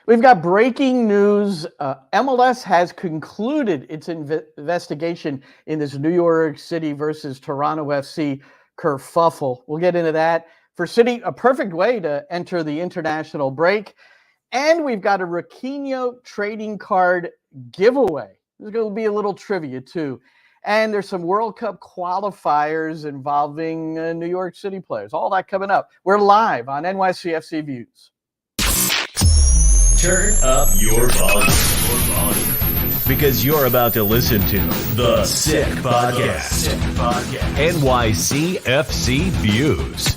We've got breaking news. MLS has concluded its investigation in this New York City versus Toronto FC kerfuffle. We'll get into that. For City, a perfect way to enter the international break. And we've got a Raquinho trading card giveaway. There's going to be a little trivia, too. And there's some World Cup qualifiers involving New York City players. All that coming up. We're live on NYCFC Views. Turn up your volume. Because you're about to listen to The Sick Podcast. NYCFC Views.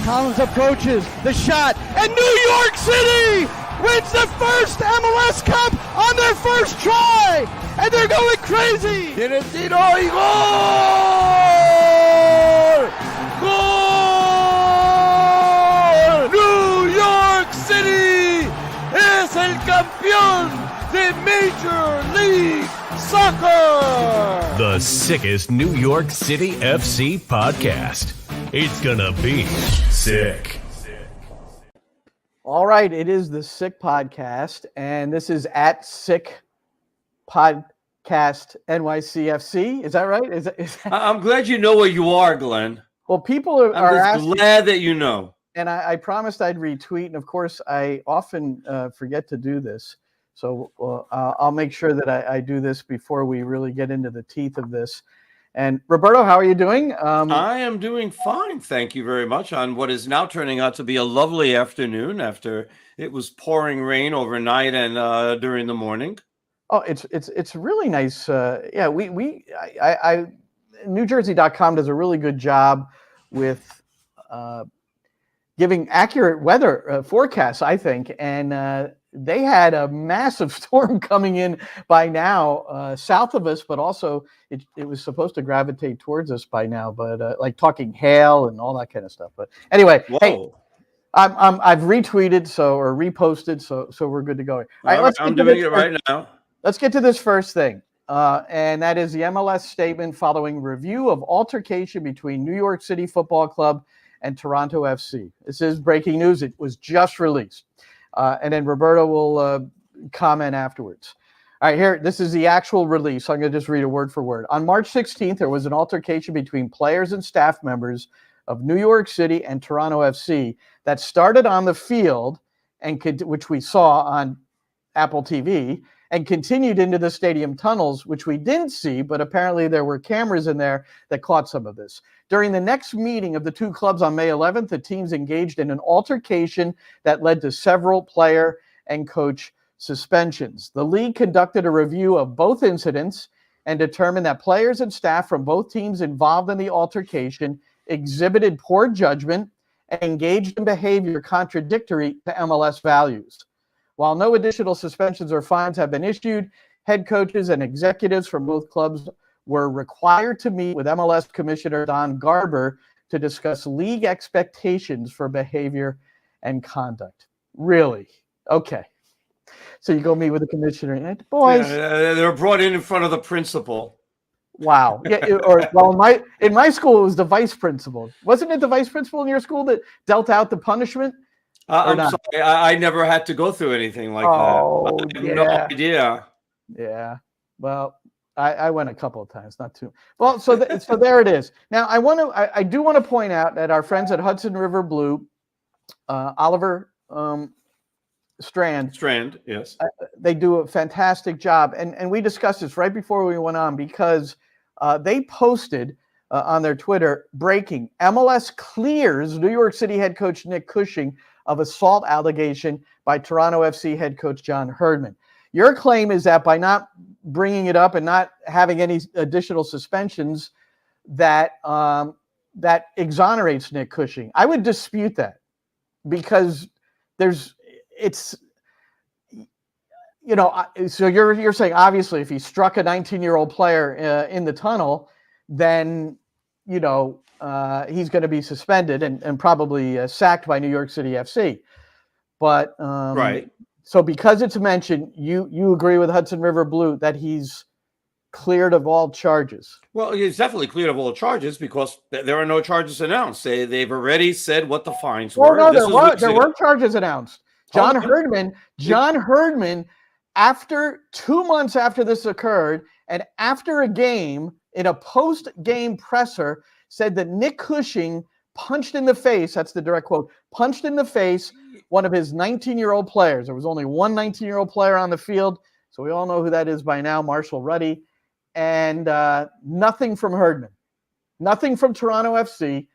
Collins approaches the shot, and New York City wins the first MLS Cup on their first try, and they're going crazy. Tiene el tiro y gol! ¡Gol! New York City es el campeón de Major League Soccer. The sickest New York City FC podcast. It's gonna be sick. All right, it is the Sick Podcast, and this is at Sick Podcast NYCFC. Is that right? I'm glad you know where you are, Glenn. Well, people are asking, glad that you know. And I promised I'd retweet, and of course, I often forget to do this. So I'll make sure that I do this before we really get into the teeth of this. And Roberto, how are you doing? I am doing fine, thank you very much, on what is now turning out to be a lovely afternoon after it was pouring rain overnight and during the morning. Oh, it's really nice. Yeah, NewJersey.com does a really good job with giving accurate weather forecasts, I think, and they had a massive storm coming in by now south of us, but also it was supposed to gravitate towards us by now, but like talking hail and all that kind of stuff. But anyway, Whoa. Hey, I've retweeted or reposted, so we're good to go. All right, I'm doing it right now. Let's get to this first thing, and that is the MLS statement following review of altercation between New York City Football Club and Toronto FC. This is breaking news. It was just released. And then Roberto will comment afterwards. All right, here, this is the actual release. I'm going to just read it word for word. On March 16th, there was an altercation between players and staff members of New York City and Toronto FC that started on the field, which we saw on Apple TV, and continued into the stadium tunnels, which we didn't see, but apparently there were cameras in there that caught some of this. During the next meeting of the two clubs on May 11th, the teams engaged in an altercation that led to several player and coach suspensions. The league conducted a review of both incidents and determined that players and staff from both teams involved in the altercation exhibited poor judgment and engaged in behavior contradictory to MLS values. While no additional suspensions or fines have been issued, head coaches and executives from both clubs were required to meet with MLS Commissioner Don Garber to discuss league expectations for behavior and conduct. Really? Okay. So you go meet with the commissioner and boys. Yeah, they were brought in front of the principal. Wow. Yeah. In my school, it was the vice principal. Wasn't it the vice principal in your school that dealt out the punishment? I'm sorry, I never had to go through anything like that. I have no idea. Yeah. Well, I went a couple of times, not two. Well, so there it is. Now, I do want to point out that our friends at Hudson River Blue, Oliver Strand, yes, they do a fantastic job, and we discussed this right before we went on because they posted on their Twitter breaking: MLS clears New York City head coach Nick Cushing of assault allegation by Toronto FC head coach John Herdman. Your claim is that by not bringing it up and not having any additional suspensions, that that exonerates Nick Cushing. I would dispute that because so you're saying obviously if he struck a 19-year-old player in the tunnel, then he's going to be suspended and probably sacked by New York City FC. But right. So because it's mentioned, you agree with Hudson River Blue that he's cleared of all charges? Well, he's definitely cleared of all charges because there are no charges announced. They've already said what the fines were. No, there were charges announced. John Herdman, after 2 months after this occurred, and after a game, in a post-game presser, said that Nick Cushing punched in the face, that's the direct quote, punched in the face one of his 19-year-old players. There was only one 19-year-old player on the field, so we all know who that is by now, Marshall Ruddy. And nothing from Herdman. Nothing from Toronto FC,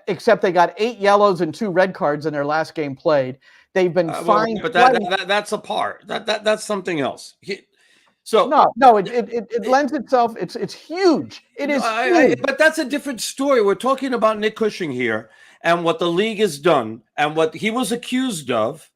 except they got 8 yellows and 2 red cards in their last game played. They've been fined. But that's a part. That's something else. No, it lends itself. It's huge. It is huge. But that's a different story. We're talking about Nick Cushing here and what the league has done and what he was accused of,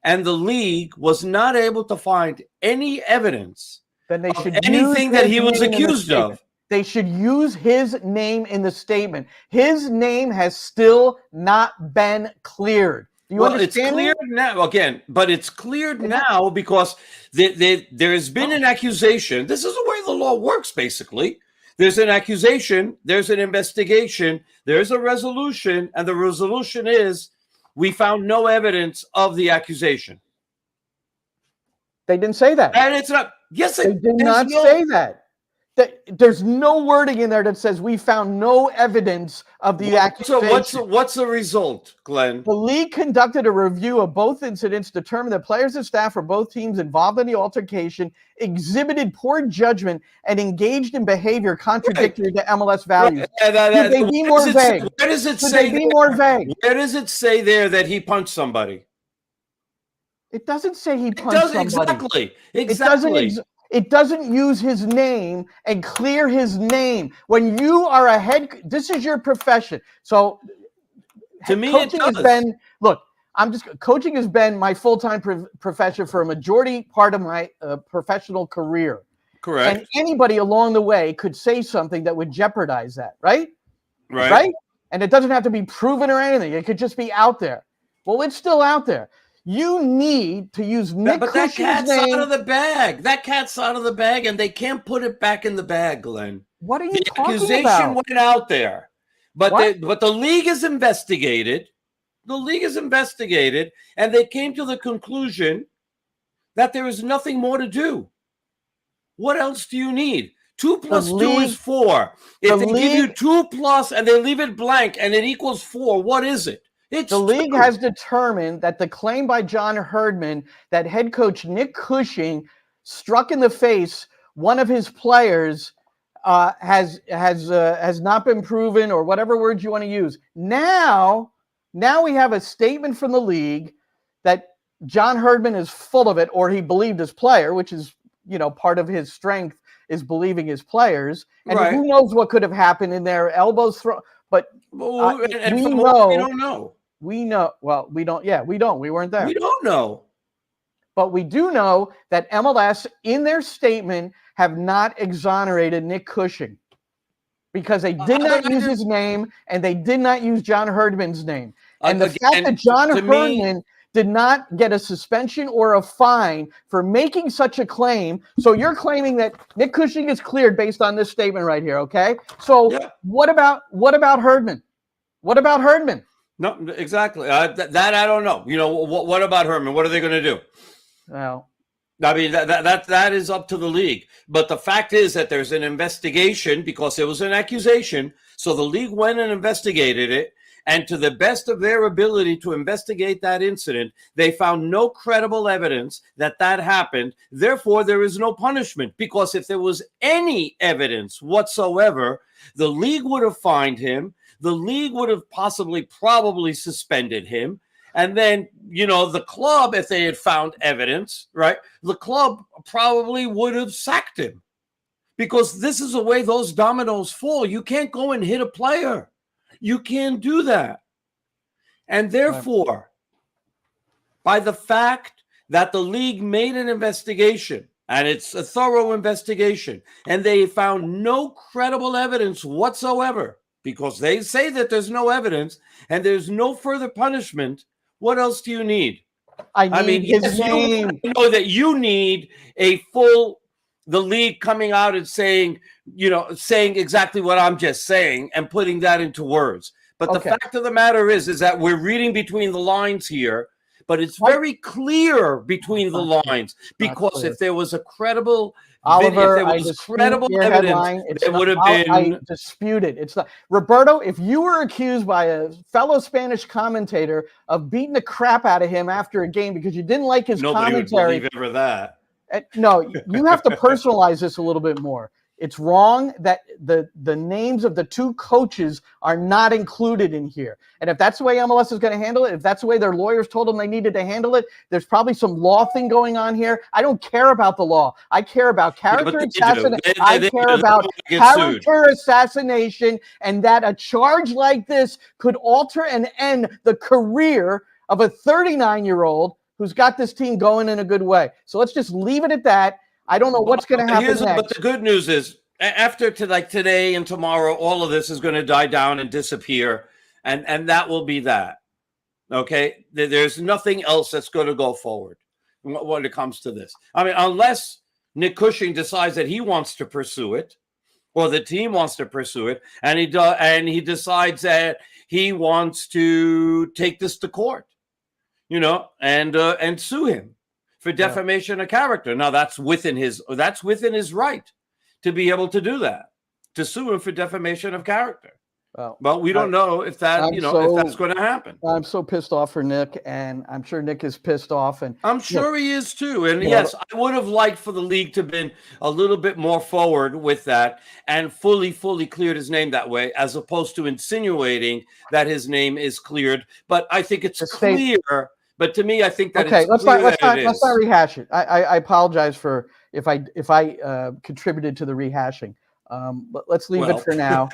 and the league was not able to find any evidence then they should anything that he was accused of. They should use his name in the statement. His name has still not been cleared. Do you understand? It's cleared now again, but it's cleared now because there has been an accusation. This is the way the law works, basically. There's an accusation, there's an investigation, there's a resolution, and the resolution is we found no evidence of the accusation. They didn't say that. And it's not. Yes, they did not say that. There's no wording in there that says we found no evidence of the accusation. So what's the result, Glenn? The league conducted a review of both incidents, determined that players and staff for both teams involved in the altercation exhibited poor judgment and engaged in behavior contradictory to MLS values. Should they be more vague? Where does it Should say? They be more vague? Where does it say there that he punched somebody? It doesn't say he punched somebody. Exactly. It doesn't use his name and clear his name. When you are a head, this is your profession. So to me, coaching has been, coaching has been my full-time profession for a majority part of my professional career. Correct. And anybody along the way could say something that would jeopardize that, right? Right? And it doesn't have to be proven or anything. It could just be out there. Well, it's still out there. You need to use Nick Cushing's name. That cat's out of the bag. That cat's out of the bag, and they can't put it back in the bag, Glenn. What are you talking about? The accusation went out there. But the league is investigated. The league is investigated, and they came to the conclusion that there is nothing more to do. What else do you need? 2 plus 2 is 4. If they give you 2 plus and they leave it blank and it equals 4, what is it? The league has determined that the claim by John Herdman that head coach Nick Cushing struck in the face one of his players has not been proven, or whatever words you want to use. Now we have a statement from the league that John Herdman is full of it, or he believed his player, which is, part of his strength is believing his players. And who knows what could have happened in their elbows thrown. But we don't know. We know. Well, we don't. Yeah, we don't. We weren't there. We don't know. But we do know that MLS, in their statement, have not exonerated Nick Cushing because they did not use his name and they did not use John Herdman's name. And the fact that John Herdman did not get a suspension or a fine for making such a claim. So you're claiming that Nick Cushing is cleared based on this statement right here, okay? So what about Herdman? What about Herdman? No, exactly. That I don't know. What about Herdman? What are they going to do? Well, I mean, that is up to the league. But the fact is that there's an investigation because there was an accusation. So the league went and investigated it. And to the best of their ability to investigate that incident, they found no credible evidence that happened. Therefore, there is no punishment, because if there was any evidence whatsoever, the league would have fined him. The league would have probably suspended him. And then, the club, if they had found evidence, right, the club probably would have sacked him, because this is the way those dominoes fall. You can't go and hit a player. You can't do that. And therefore, by the fact that the league made an investigation, and it's a thorough investigation, and they found no credible evidence whatsoever, because they say that there's no evidence and there's no further punishment, what else do you need? I mean, his name. You know that you need the league coming out and saying exactly what I'm just saying and putting that into words. But the fact of the matter is that we're reading between the lines here, but it's very clear between the lines, because if there was a credible Oliver, video, if I there was dispute credible your evidence, headline. it would have I been. dispute it. It's not. Roberto, if you were accused by a fellow Spanish commentator of beating the crap out of him after a game because you didn't like his Nobody would commentary, believe ever that. no, you have to personalize this a little bit more. It's wrong that the names of the two coaches are not included in here. And if that's the way MLS is going to handle it, if that's the way their lawyers told them they needed to handle it, there's probably some law thing going on here. I don't care about the law. I care about character assassination. I care about character assassination, and that a charge like this could alter and end the career of a 39-year-old who's got this team going in a good way. So let's just leave it at that. I don't know what's going to happen next. But the good news is, after today and tomorrow, all of this is going to die down and disappear, and that will be that. Okay? There's nothing else that's going to go forward when it comes to this. I mean, unless Nick Cushing decides that he wants to pursue it, or the team wants to pursue it, and he decides that he wants to take this to court, and sue him for defamation of character. Now that's within his right to be able to do that, to sue him for defamation of character. But we don't know if that if that's going to happen. I'm so pissed off for Nick, and I'm sure Nick is pissed off, and I'm sure he is too. And yes, I would have liked for the league to have been a little bit more forward with that and fully cleared his name that way, as opposed to insinuating that his name is cleared. But I think it's clear. But to me, I think that let's not rehash it. I apologize for if I contributed to the rehashing. But let's leave it for now,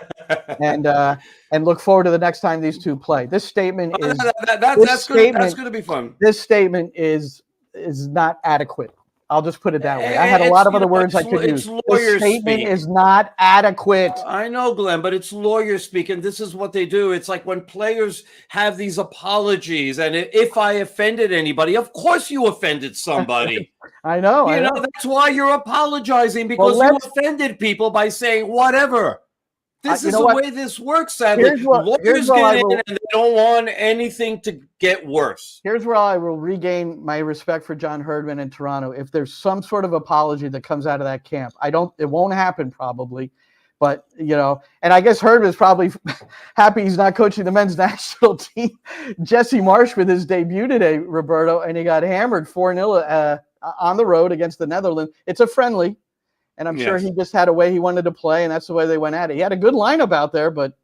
and look forward to the next time these two play. This statement is that's going to be fun. This statement is not adequate. I'll just put it that way. I had a lot of other words I could use. This statement is not adequate. I know, Glenn, but it's lawyer speak, and this is what they do. It's like when players have these apologies, and if I offended anybody, of course you offended somebody. I know. That's why you're apologizing, because you offended people by saying whatever. This is the way this works, sadly. Lawyers get in and they don't want anything to get worse. Here's where I will regain my respect for John Herdman in Toronto. If there's some sort of apology that comes out of that camp, it won't happen probably. But, and I guess Herdman's probably happy he's not coaching the men's national team. Jesse Marsch with his debut today, Roberto, and he got hammered 4-0 on the road against the Netherlands. It's a friendly. And I'm sure he just had a way he wanted to play, and that's the way they went at it. He had a good lineup out there, but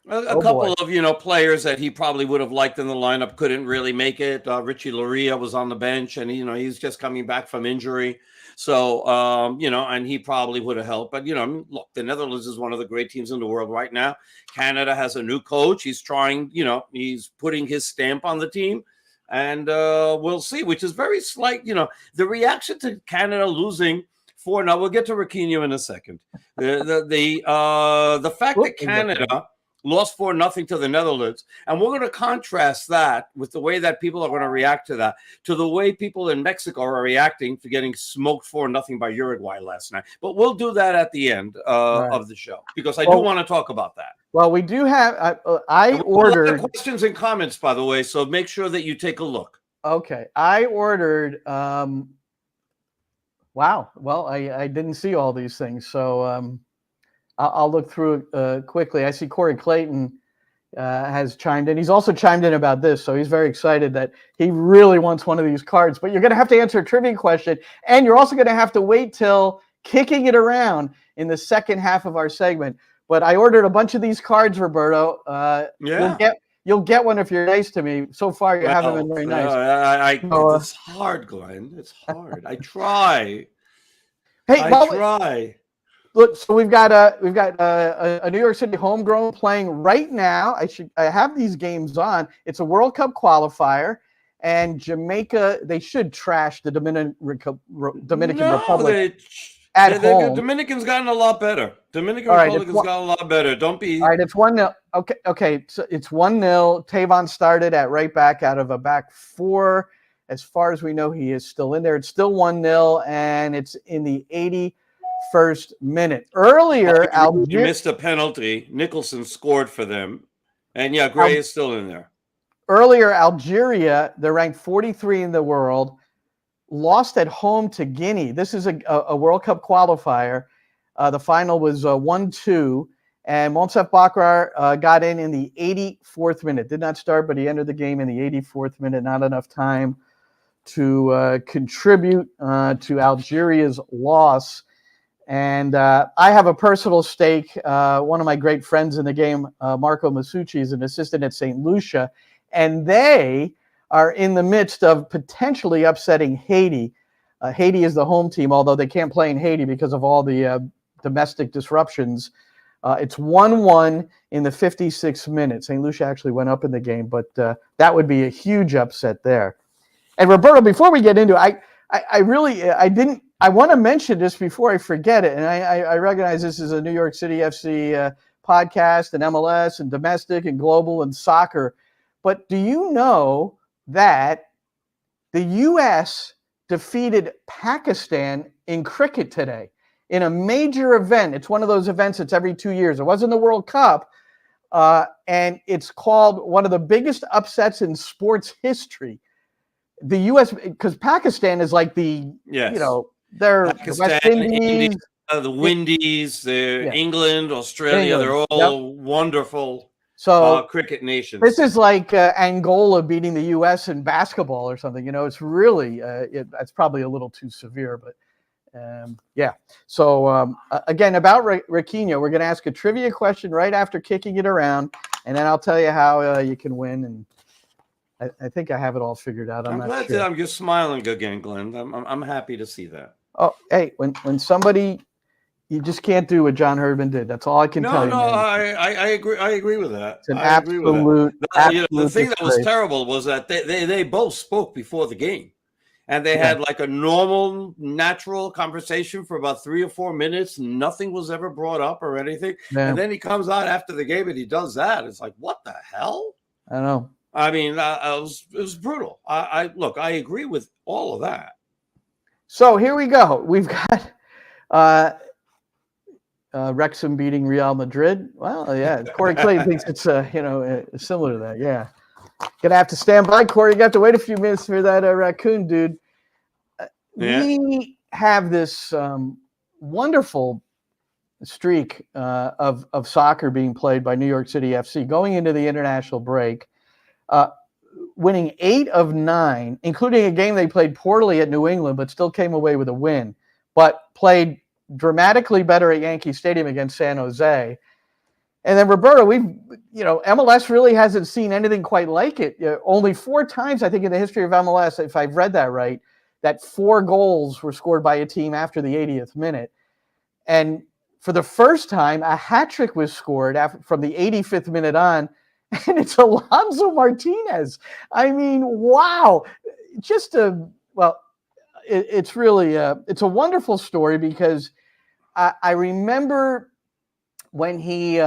a couple of players that he probably would have liked in the lineup couldn't really make it. Richie Laryea was on the bench, and he's just coming back from injury. So and he probably would have helped. But look, the Netherlands is one of the great teams in the world right now. Canada has a new coach. He's trying, he's putting his stamp on the team. And we'll see, which is very slight. The reaction to Canada losing 4-0. We'll get to Raquinho in a second. The fact that Canada lost 4-0 to the Netherlands, and we're going to contrast that with the way that people are going to react to that, to the way people in Mexico are reacting to getting smoked 4-0 by Uruguay last night. But we'll do that at the end of the show, because I do want to talk about that. Well, we do have. I ordered questions and comments, by the way, so make sure that you take a look. Okay, I ordered. Wow. Well, I didn't see all these things, so I'll look through it quickly. I see Corey Clayton has chimed in. He's also chimed in about this, so he's very excited that he really wants one of these cards. But you're going to have to answer a trivia question, and you're also going to have to wait till Kicking It Around in the second half of our segment. But I ordered a bunch of these cards, Roberto. You'll get one if you're nice to me. So far, you haven't been very nice. It's hard, Glenn. It's hard. I try. I try. Look, so we've got a New York City homegrown playing right now. I have these games on. It's a World Cup qualifier, and Jamaica. They should trash the Dominican Republic. Home. Dominican's gotten a lot better. Republic has gotten a lot better. Don't be. All right, it's 1-0. Okay. So it's 1-0. Tavon started at right back out of a back four. As far as we know, he is still in there. It's still 1-0, and it's in the 81st minute. Earlier, you missed a penalty. Nicholson scored for them, and Gray is still in there. earlier, Algeria, they're ranked 43 in the world, lost at home to Guinea. This is a World Cup qualifier. The final was 1-2, and Monsef Bakrar got in the 84th minute. Did not start, but he entered the game in the 84th minute. Not enough time to contribute to Algeria's loss. And I have a personal stake. One of my great friends in the game, Marco Masucci, is an assistant at St. Lucia, and they are in the midst of potentially upsetting Haiti. Haiti is the home team, although they can't play in Haiti because of all the domestic disruptions. It's 1-1 in the 56th minute. St. Lucia actually went up in the game, but that would be a huge upset there. And Roberto, before we get into it, I want to mention this before I forget it. And I recognize this is a New York City FC podcast and MLS and domestic and global and soccer. But do you know that the U.S. defeated Pakistan in cricket today in a major event? It's one of those events that's every 2 years. It wasn't the World Cup. And it's called one of the biggest upsets in sports history. The U.S., because Pakistan is like they're Pakistan, West Indies, the Windies, England, Australia, they're all wonderful cricket nations. This is like Angola beating the U.S. in basketball or something. It's really, that's probably a little too severe, but So again, about Raquinho, we're going to ask a trivia question right after Kicking It Around, and then I'll tell you how you can win. And I think I have it all figured out. I'm not glad sure. that I'm just smiling again, Glenn. I'm happy to see that. Oh, hey, when somebody, you just can't do what John Herdman did. That's all I can tell you. No, I agree. I agree with that. It's an absolute. The thing that was terrible was that they both spoke before the game, and they had like a normal, natural conversation for about 3 or 4 minutes. Nothing was ever brought up or anything. Yeah. And then he comes out after the game and he does that. It's like, what the hell? I know. I mean, it was brutal. I agree with all of that. So here we go. We've got Wrexham beating Real Madrid. Well, yeah. Corey Clay thinks it's similar to that. Yeah. Gonna have to stand by, Corey. You got to wait a few minutes for that raccoon, dude. We have this wonderful streak of soccer being played by New York City FC going into the international break. Winning 8 of 9, including a game they played poorly at New England, but still came away with a win, but played dramatically better at Yankee Stadium against San Jose. And then Roberto, MLS really hasn't seen anything quite like it. Only 4 times, I think, in the history of MLS, if I've read that right, that 4 goals were scored by a team after the 80th minute. And for the first time, a hat trick was scored from the 85th minute on. And it's Alonso Martinez. I mean, wow. It's really, it's a wonderful story because I remember when he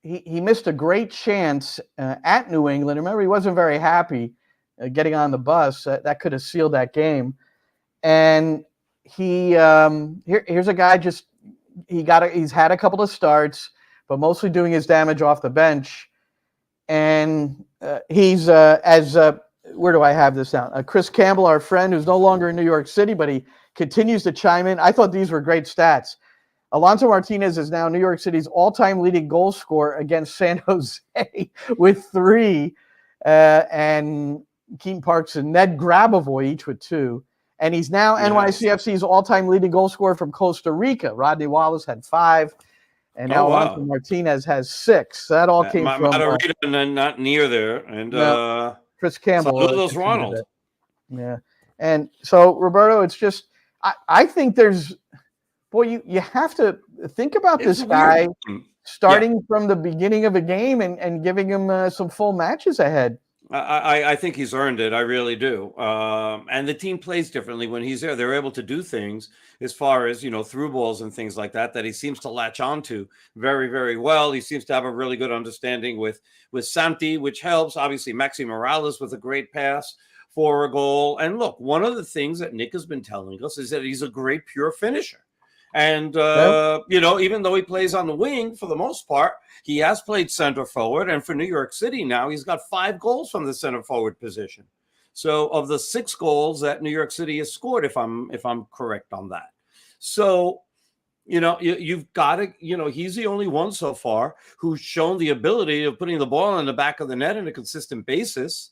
missed a great chance at New England. Remember, he wasn't very happy getting on the bus. That could have sealed that game. And here's a guy he's had a couple of starts, but mostly doing his damage off the bench. And he's where do I have this down? Chris Campbell, our friend, who's no longer in New York City, but he continues to chime in. I thought these were great stats. Alonso Martinez is now New York City's all-time leading goal scorer against San Jose with 3, and Keaton Parks and Ned Grabavoy each with 2. And he's now NYCFC's all-time leading goal scorer from Costa Rica. Rodney Wallace had 5. And now Alonso Martinez has 6. That all came from Matarrita, and then not near there. And Chris Campbell. Saludos Ronald. Yeah. And so, Roberto, it's just I think there's you have to think about this guy starting from the beginning of a game and giving him some full matches ahead. I think he's earned it. I really do. And the team plays differently when he's there. They're able to do things as far as, through balls and things like that he seems to latch onto very, very well. He seems to have a really good understanding with Santi, which helps. Obviously, Maxi Morales with a great pass for a goal. And look, one of the things that Nick has been telling us is that he's a great pure finisher. And, even though he plays on the wing for the most part, he has played center forward. And for New York City now, he's got 5 goals from the center forward position. So of the 6 goals that New York City has scored, if I'm correct on that. So, you've got to, he's the only one so far who's shown the ability of putting the ball in the back of the net on a consistent basis.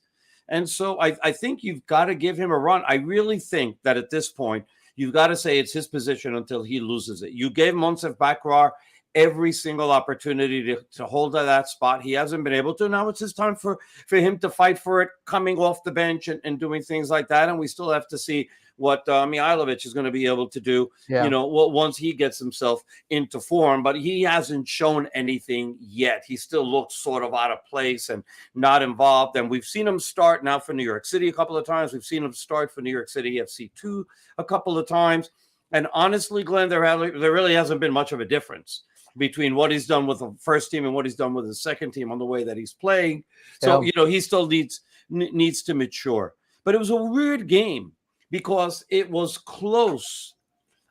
And so I think you've got to give him a run. I really think that at this point, you've got to say it's his position until he loses it. You gave Monsef Bakrar every single opportunity to hold that spot. He hasn't been able to. Now it's his time for him to fight for it, coming off the bench and doing things like that. And we still have to see what Mihailovic is going to be able to do, once he gets himself into form. But he hasn't shown anything yet. He still looks sort of out of place and not involved. And we've seen him start now for New York City a couple of times. We've seen him start for New York City FC 2 a couple of times. And honestly, Glenn, there really hasn't been much of a difference between what he's done with the first team and what he's done with the second team on the way that he's playing. So, he still needs to mature. But it was a weird game because it was close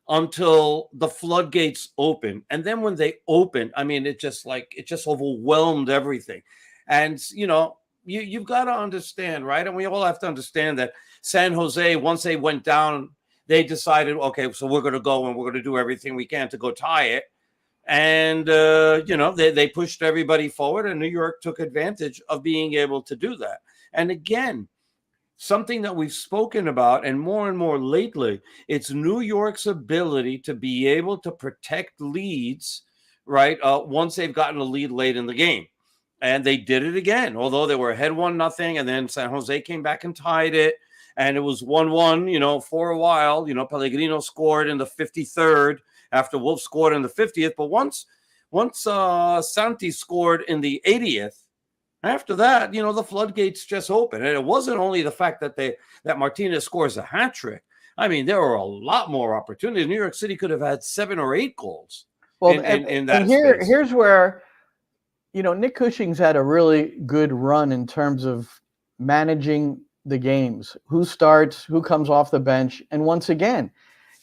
until the floodgates opened. And then when they opened, I mean, it just overwhelmed everything. And, you've got to understand, right? And we all have to understand that San Jose, once they went down, they decided, okay, so we're going to go and we're going to do everything we can to go tie it. And, they pushed everybody forward, and New York took advantage of being able to do that. And again, something that we've spoken about and more lately, it's New York's ability to be able to protect leads, right, once they've gotten a lead late in the game. And they did it again, although they were ahead 1-0, and then San Jose came back and tied it. And it was 1-1, for a while. Pellegrino scored in the 53rd after Wolf scored in the 50th. But once Santi scored in the 80th, after that, the floodgates just opened. And it wasn't only the fact that Martinez scores a hat trick. I mean, there were a lot more opportunities. New York City could have had 7 or 8 goals. Well, in that space. Here's where, Nick Cushing's had a really good run in terms of managing the games, who starts, who comes off the bench. And once again,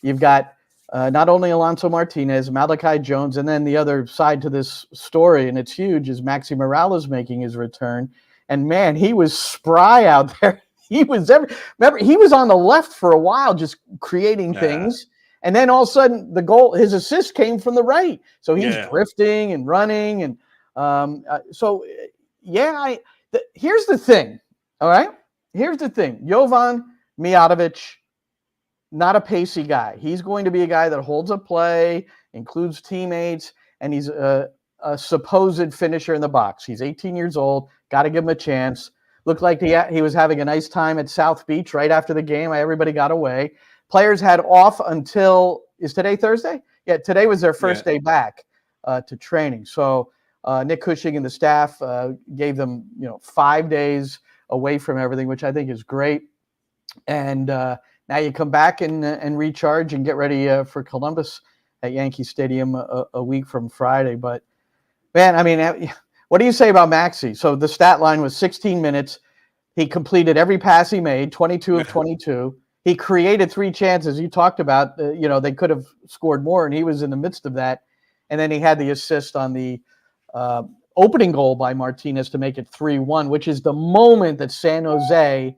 you've got not only Alonso Martinez, Malachi Jones, and then the other side to this story, and it's huge, is Maxi Morales making his return. And man, he was spry out there. He was remember, he was on the left for a while, just creating things. And then all of a sudden, the goal, his assist came from the right. So he's drifting and running. And here's the thing. All right. Here's the thing. Jovan Mijatovic, not a pacey guy. He's going to be a guy that holds up play, includes teammates, and he's a supposed finisher in the box. He's 18 years old. Got to give him a chance. Looked like he was having a nice time at South Beach right after the game. Everybody got away. Players had off until, is today Thursday? Yeah, today was their first day back to training. So Nick Cushing and the staff gave them, 5 days away from everything, which I think is great. And now you come back and recharge and get ready for Columbus at Yankee Stadium a week from Friday. But, man, I mean, what do you say about Maxi? So the stat line was 16 minutes. He completed every pass he made, 22 of 22. He created 3 chances. You talked about, they could have scored more, and he was in the midst of that. And then he had the assist on the opening goal by Martinez to make it 3-1, which is the moment that San Jose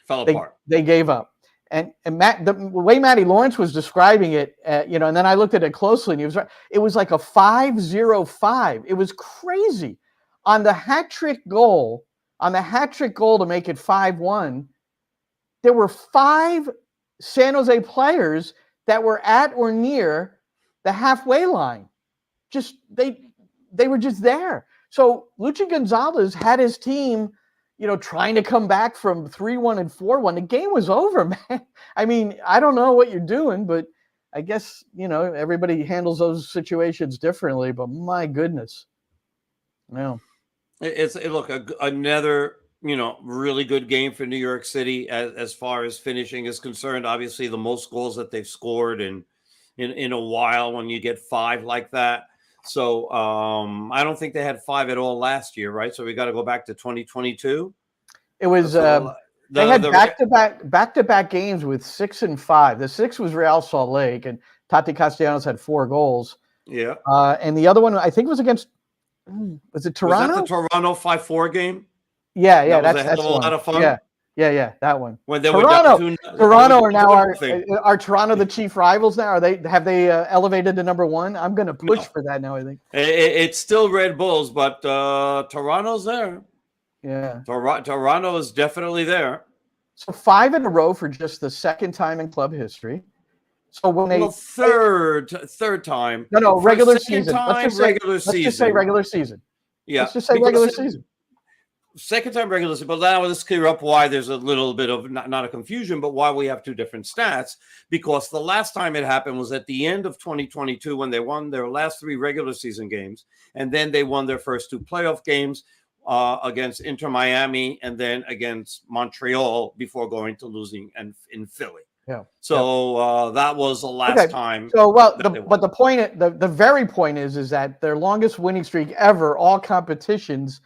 fell apart. They gave up. And Matt, the way Matty Lawrence was describing it, and then I looked at it closely, and he was right. It was like a 5-0-5. It was crazy. On the hat trick goal to make it 5-1, there were 5 San Jose players that were at or near the halfway line. Just they were just there. So Luchi Gonzalez had his team, trying to come back from 3-1 and 4-1. The game was over, man. I mean, I don't know what you're doing, but I guess, everybody handles those situations differently, but my goodness. No. Another, really good game for New York City as far as finishing is concerned. Obviously, the most goals that they've scored in a while when you get 5 like that. So I don't think they had 5 at all last year, right? So we got to go back to 2022. It was they had back-to-back games with 6 and 5. The 6 was Real Salt Lake, and Tati Castellanos had 4 goals. Yeah. And the other one, I think, was against, was it Toronto? Was that the Toronto 5-4 game? Yeah, That's that's a the one. lot of fun. Yeah, that one. When they Toronto, were Toronto are now are Toronto the chief rivals now? Have they elevated to number 1? I'm going to push for that now. I think it's still Red Bulls, but Toronto's there. Yeah, Toronto is definitely there. So 5 in a row for just the second time in club history. So when third time. No, regular season. Let's just say regular season. Yeah, let's just say regular season. Second time regular season, but now let's clear up why there's a little bit of not a confusion, but why we have 2 different stats. Because the last time it happened was at the end of 2022 when they won their last 3 regular season games, and then they won their first 2 playoff games against Inter Miami and then against Montreal before going to losing in Philly. Yeah. So that was the last time. So the point, the very point is that their longest winning streak ever, all competitions,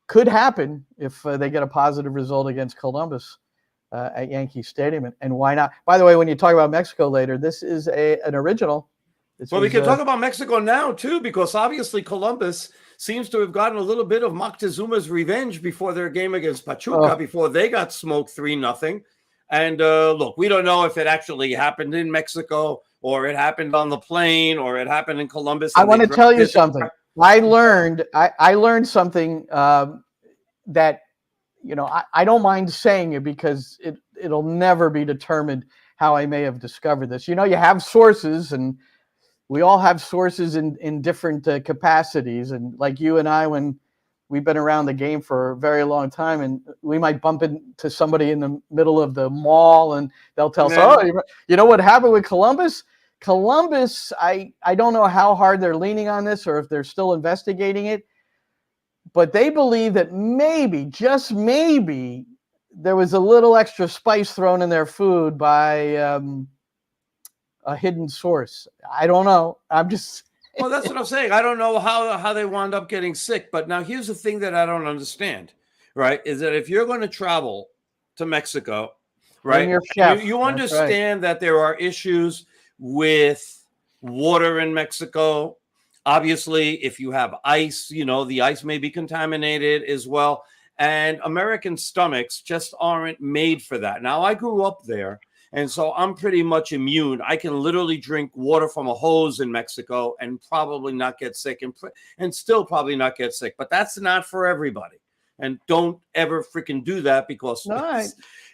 could happen if they get a positive result against Columbus at Yankee Stadium, and why not? By the way, when you talk about Mexico later, this is an original. We can talk about Mexico now too, because obviously Columbus seems to have gotten a little bit of Moctezuma's revenge before their game against Pachuca, before they got smoked 3-0. And look, we don't know if it actually happened in Mexico or it happened on the plane or it happened in Columbus. I want to tell you something. I learned something that, I don't mind saying it because it'll never be determined how I may have discovered this. You have sources, and we all have sources in different capacities. And like you and I, when we've been around the game for a very long time, and we might bump into somebody in the middle of the mall and they'll tell us, oh, you know what happened with Columbus? Columbus, I don't know how hard they're leaning on this or if they're still investigating it, but they believe that maybe, just maybe, there was a little extra spice thrown in their food by a hidden source. I don't know. I'm just... Well, that's what I'm saying. I don't know how they wound up getting sick. But now here's the thing that I don't understand, right, is that if you're going to travel to Mexico, right, you understand that there are issues with water in Mexico. Obviously, if you have ice, the ice may be contaminated as well. And American stomachs just aren't made for that. Now, I grew up there, and so I'm pretty much immune. I can literally drink water from a hose in Mexico and probably not get sick and still probably not get sick. But that's not for everybody. And don't ever freaking do that because,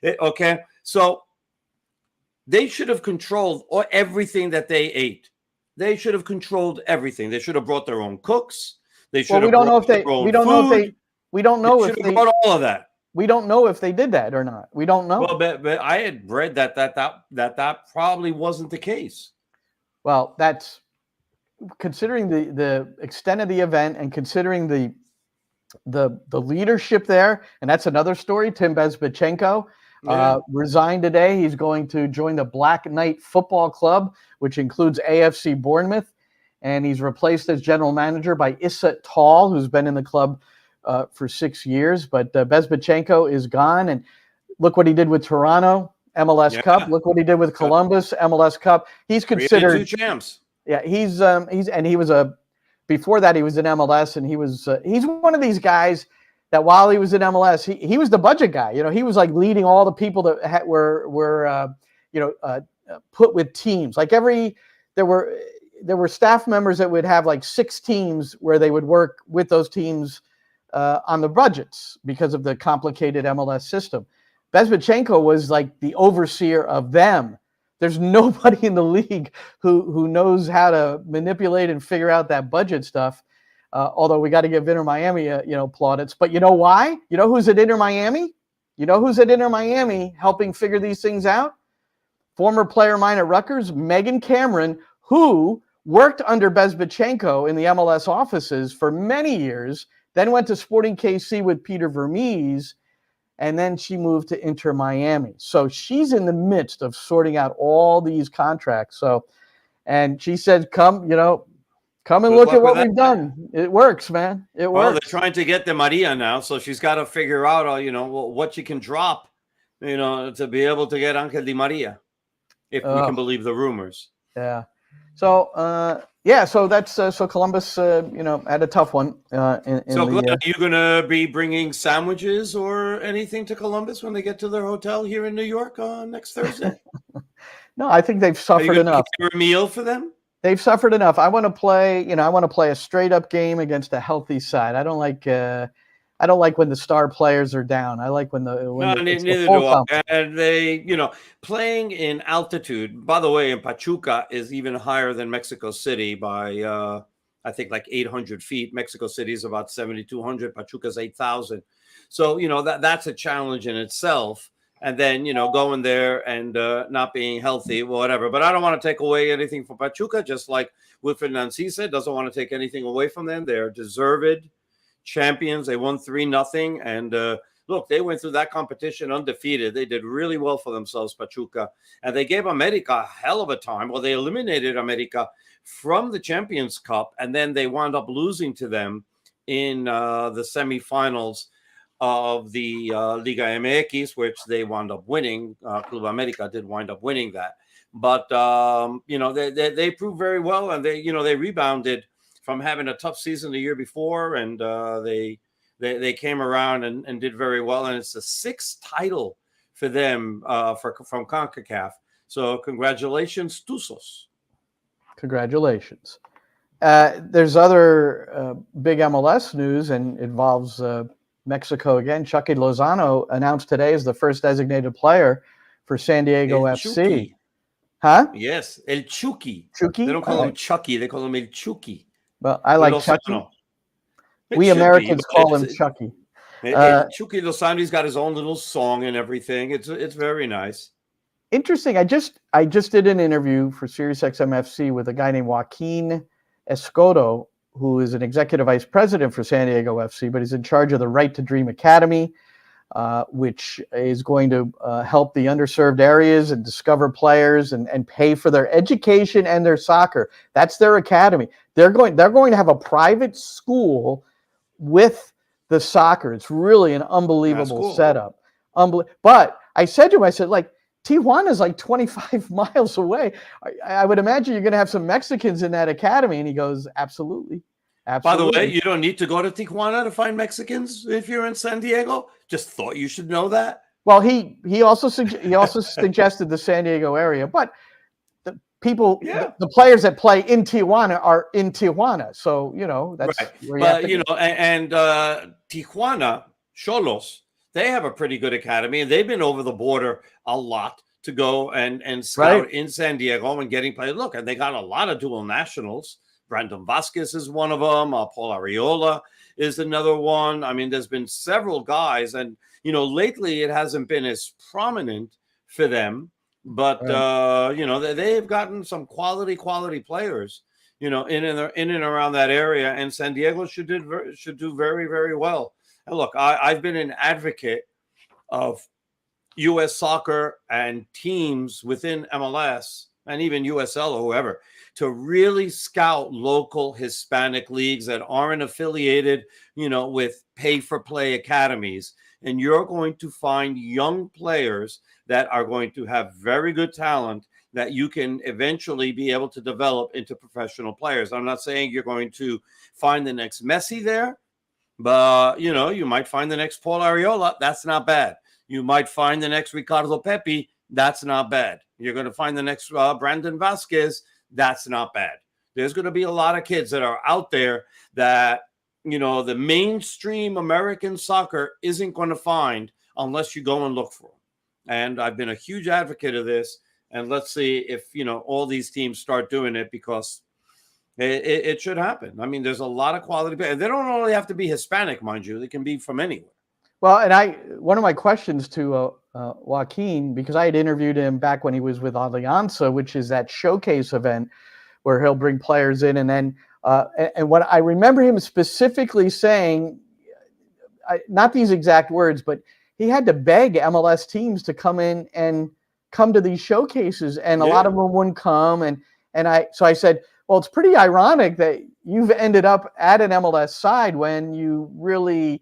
okay? So they should have controlled everything that they ate. They should have controlled everything. They should have brought their own cooks. They should have brought their own food. We don't know if they brought all of that. We don't know if they did that or not. We don't know. Well, but I had read that probably wasn't the case. Well, that's considering the extent of the event and considering the leadership there, and that's another story. Tim Bezbatchenko resigned today. He's going to join the Black Knight Football Club, which includes AFC Bournemouth, and he's replaced as general manager by Issa Tall, who's been in the club for 6 years. But Bezbatchenko is gone, and look what he did with Toronto, MLS Cup. Look what he did with Columbus, MLS Cup. He's considered 2 champs. Yeah, before that he was in MLS, and he's one of these guys that while he was in MLS, he was the budget guy. He was like leading all the people that were put with teams. Like there were staff members that would have like 6 teams where they would work with those teams on the budgets because of the complicated MLS system. Bezbatchenko was like the overseer of them. There's nobody in the league who knows how to manipulate and figure out that budget stuff. Although we got to give Inter Miami, plaudits. But you know why? You know who's at Inter Miami? Helping figure these things out? Former player of mine at Rutgers, Megan Cameron, who worked under Bezbatchenko in the MLS offices for many years, then went to Sporting KC with Peter Vermees, and then she moved to Inter Miami. So she's in the midst of sorting out all these contracts. And she said, come and look at what we've done. It works, man. It works. Well, they're trying to get the Maria now, so she's got to figure out, what she can drop, to be able to get Angel Di Maria, if we can believe the rumors. Yeah. So yeah, so that's so Columbus, had a tough one. So, Glenn, are you going to be bringing sandwiches or anything to Columbus when they get to their hotel here in New York next Thursday? No, I think they've Are you suffered going to enough. prepare a meal for them? They've suffered enough. I want to play. I want to play a straight up game against a healthy side. I don't like when the star players are down. I like when it's the Neither full do I. complement. And they, playing in altitude, by the way, in Pachuca is even higher than Mexico City by, I think, like 800 feet. Mexico City is about 7,200. Pachuca's 8,000. So, that's a challenge in itself. And then, going there and not being healthy, whatever. But I don't want to take away anything from Pachuca, just like Wilfred Nancy said, doesn't want to take anything away from them. They're deserved champions. They won 3-0. And look, they went through that competition undefeated. They did really well for themselves, Pachuca. And they gave America a hell of a time. Well, they eliminated America from the Champions Cup, and then they wound up losing to them in the semifinals of the Liga MX, which they wound up winning. Club America did wind up winning that. But, they proved very well, and they rebounded from having a tough season the year before, and they came around and did very well. And it's the 6th title for them from CONCACAF. So congratulations, Tuzos. Congratulations. There's other big MLS news, and involves Mexico again. Chucky Lozano announced today as the first designated player for San Diego FC. Chucky. Huh? Yes, El Chucky. Chucky? They don't call him Chucky. They call him El Chucky. Well, I like Chucky. We Americans call him Chucky. Chucky Lozano, he's got his own little song and everything. It's very nice. Interesting. I just did an interview for SiriusXM FC with a guy named Joaquin Escoto, who is an executive vice president for San Diego FC, but he's in charge of the Right to Dream Academy, which is going to help the underserved areas and discover players and pay for their education and their soccer. That's their academy. They're going to have a private school with the soccer. It's really an unbelievable setup. But I said to him, I said, like, Tijuana is like 25 miles away. I would imagine you're going to have some Mexicans in that academy. And he goes, absolutely. By the way, you don't need to go to Tijuana to find Mexicans if you're in San Diego. Just thought you should know that. Well, he also suggested the San Diego area, but the people, the players that play in Tijuana are in Tijuana. So, that's right. where you have to and Tijuana, Xolos, they have a pretty good academy, and they've been over the border a lot to go and scout in San Diego and getting players. Look, and they got a lot of dual nationals. Brandon Vasquez is one of them. Paul Arriola is another one. I mean, there's been several guys, and lately it hasn't been as prominent for them. But they've gotten some quality players, in and around that area, and San Diego should do very, very well. And look, I've been an advocate of U.S. soccer and teams within MLS and even USL or whoever to really scout local Hispanic leagues that aren't affiliated, with pay-for-play academies. And you're going to find young players that are going to have very good talent that you can eventually be able to develop into professional players. I'm not saying you're going to find the next Messi there, but, you might find the next Paul Arriola. That's not bad. You might find the next Ricardo Pepi. That's not bad. You're going to find the next Brandon Vasquez. That's not bad. There's going to be a lot of kids that are out there that, the mainstream American soccer isn't going to find unless you go and look for them. And I've been a huge advocate of this. And let's see if, all these teams start doing it, because it should happen. I mean, there's a lot of quality players. They don't only have to be Hispanic, mind you. They can be from anywhere. Well, and one of my questions to Joaquin, because I had interviewed him back when he was with Alianza, which is that showcase event where he'll bring players in. And then, and what I remember him specifically saying, not these exact words, but he had to beg MLS teams to come in and come to these showcases. And a lot of them wouldn't come. So I said, well, it's pretty ironic that you've ended up at an MLS side when you really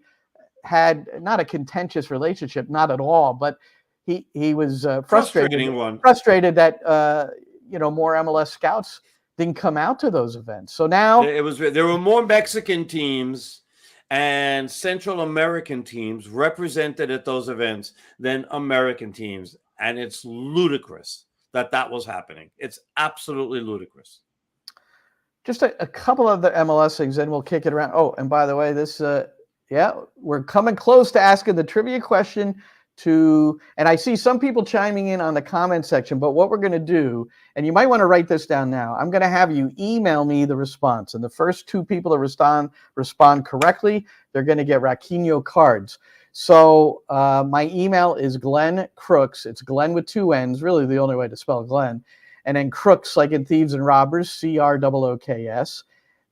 had not a contentious relationship, not at all, but he was frustrated that more MLS scouts didn't come out to those events. So now there were more Mexican teams and Central American teams represented at those events than American teams, and it's ludicrous that was happening. It's absolutely ludicrous. Just a couple of the MLS things, then we'll kick it around. Oh, and by the way, this we're coming close to asking the trivia question and I see some people chiming in on the comment section, but what we're going to do, and you might want to write this down now, I'm going to have you email me the response, and the first 2 people to respond correctly, they're going to get Raquinho cards. So my email is Glenn Crooks. It's Glenn with 2 N's, really the only way to spell Glenn. And then Crooks, like in Thieves and Robbers, CROOKS,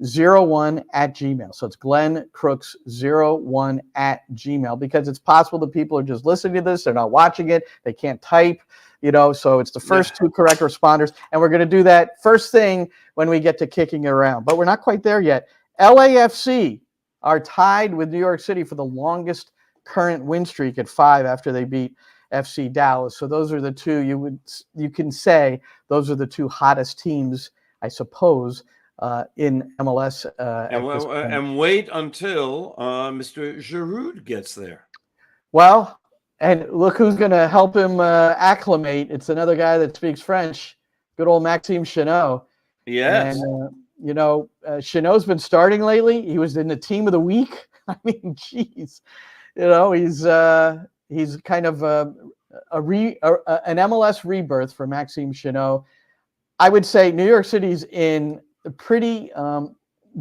01@gmail. So it's Glenn Crooks 01@gmail, because it's possible that people are just listening to this. They're not watching it. They can't type, so it's the first 2 correct responders. And we're going to do that first thing when we get to Kicking It Around, but we're not quite there yet. LAFC are tied with New York City for the longest current win streak at 5 after they beat FC Dallas. So those are the 2 you can say those are the 2 hottest teams, I suppose, in MLS. And wait until Mr. Giroud gets there. Well, and look who's going to help him acclimate. It's another guy that speaks French, good old Maxime Chenot. Yes. And, Chenot's been starting lately. He was in the team of the week. I mean, geez. He's kind of an MLS rebirth for Maxime Chenot. I would say New York City's in pretty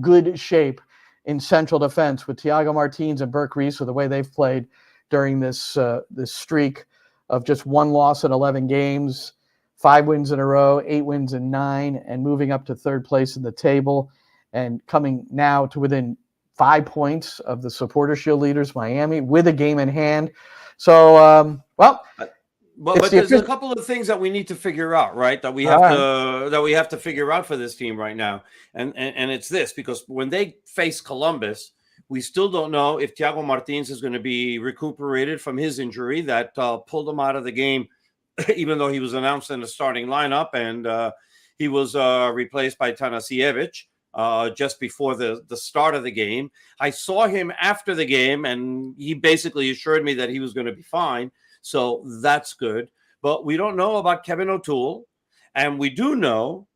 good shape in central defense with Thiago Martins and Burke Reese, with the way they've played during this streak of just 1 loss in 11 games, 5 wins in a row, 8 wins in 9, and moving up to 3rd place in the table, and coming now to within 5 points of the Supporter Shield leaders, Miami, with a game in hand. So, But there's a couple of things that we need to figure out, right? That we have to figure out for this team right now, and it's this, because when they face Columbus, we still don't know if Thiago Martins is going to be recuperated from his injury that pulled him out of the game, even though he was announced in the starting lineup, and he was replaced by Tanasiewicz just before the start of the game. I saw him after the game, and he basically assured me that he was going to be fine. So that's good. But we don't know about Kevin O'Toole. And we do know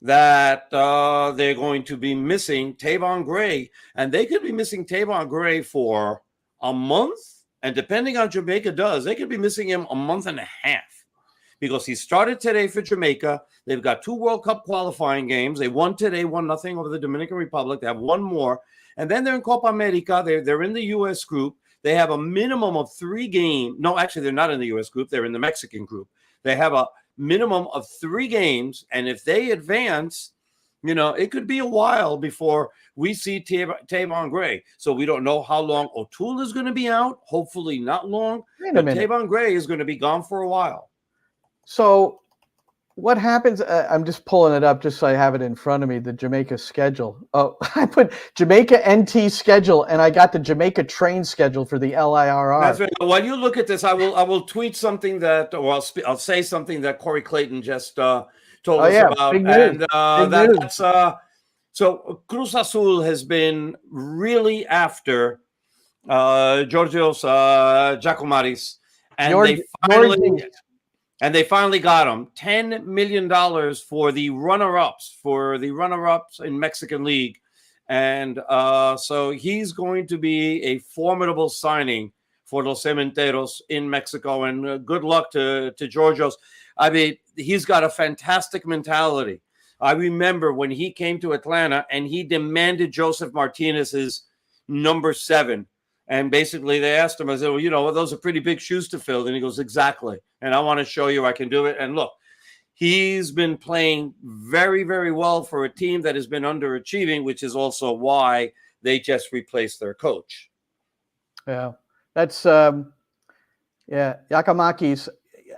that they're going to be missing Tavon Gray. And they could be missing Tavon Gray for a month. And depending on Jamaica does, they could be missing him a month and a half. Because he started today for Jamaica. They've got 2 World Cup qualifying games. They won today, 1-0 over the Dominican Republic. They have 1 more. And then they're in Copa America. They're in the U.S. group. They have a minimum of 3 games. No, actually, they're not in the U.S. group. They're in the Mexican group. They have a minimum of 3 games. And if they advance, it could be a while before we see Tavon Gray. So we don't know how long O'Toole is going to be out. Hopefully not long. But Tavon Gray is going to be gone for a while. So what happens? I'm just pulling it up just so I have it in front of me, the Jamaica schedule. Oh, I put Jamaica NT schedule, and I got the Jamaica train schedule for the LIRR. That's right. While you look at this, I will tweet something I'll say something that Corey Clayton just told us about. Big news. And so Cruz Azul has been really after Georgios Giacomaris, and they finally got him $10 million for the runner-ups in Mexican League. And so he's going to be a formidable signing for Los Cementeros in Mexico. And good luck to Georgios. I mean, he's got a fantastic mentality. I remember when he came to Atlanta and he demanded Joseph Martinez's number 7. And basically they asked him, I said, well, those are pretty big shoes to fill. And he goes, exactly. And I want to show you I can do it. And look, he's been playing very, very well for a team that has been underachieving, which is also why they just replaced their coach. Yeah, that's, Giacomakis.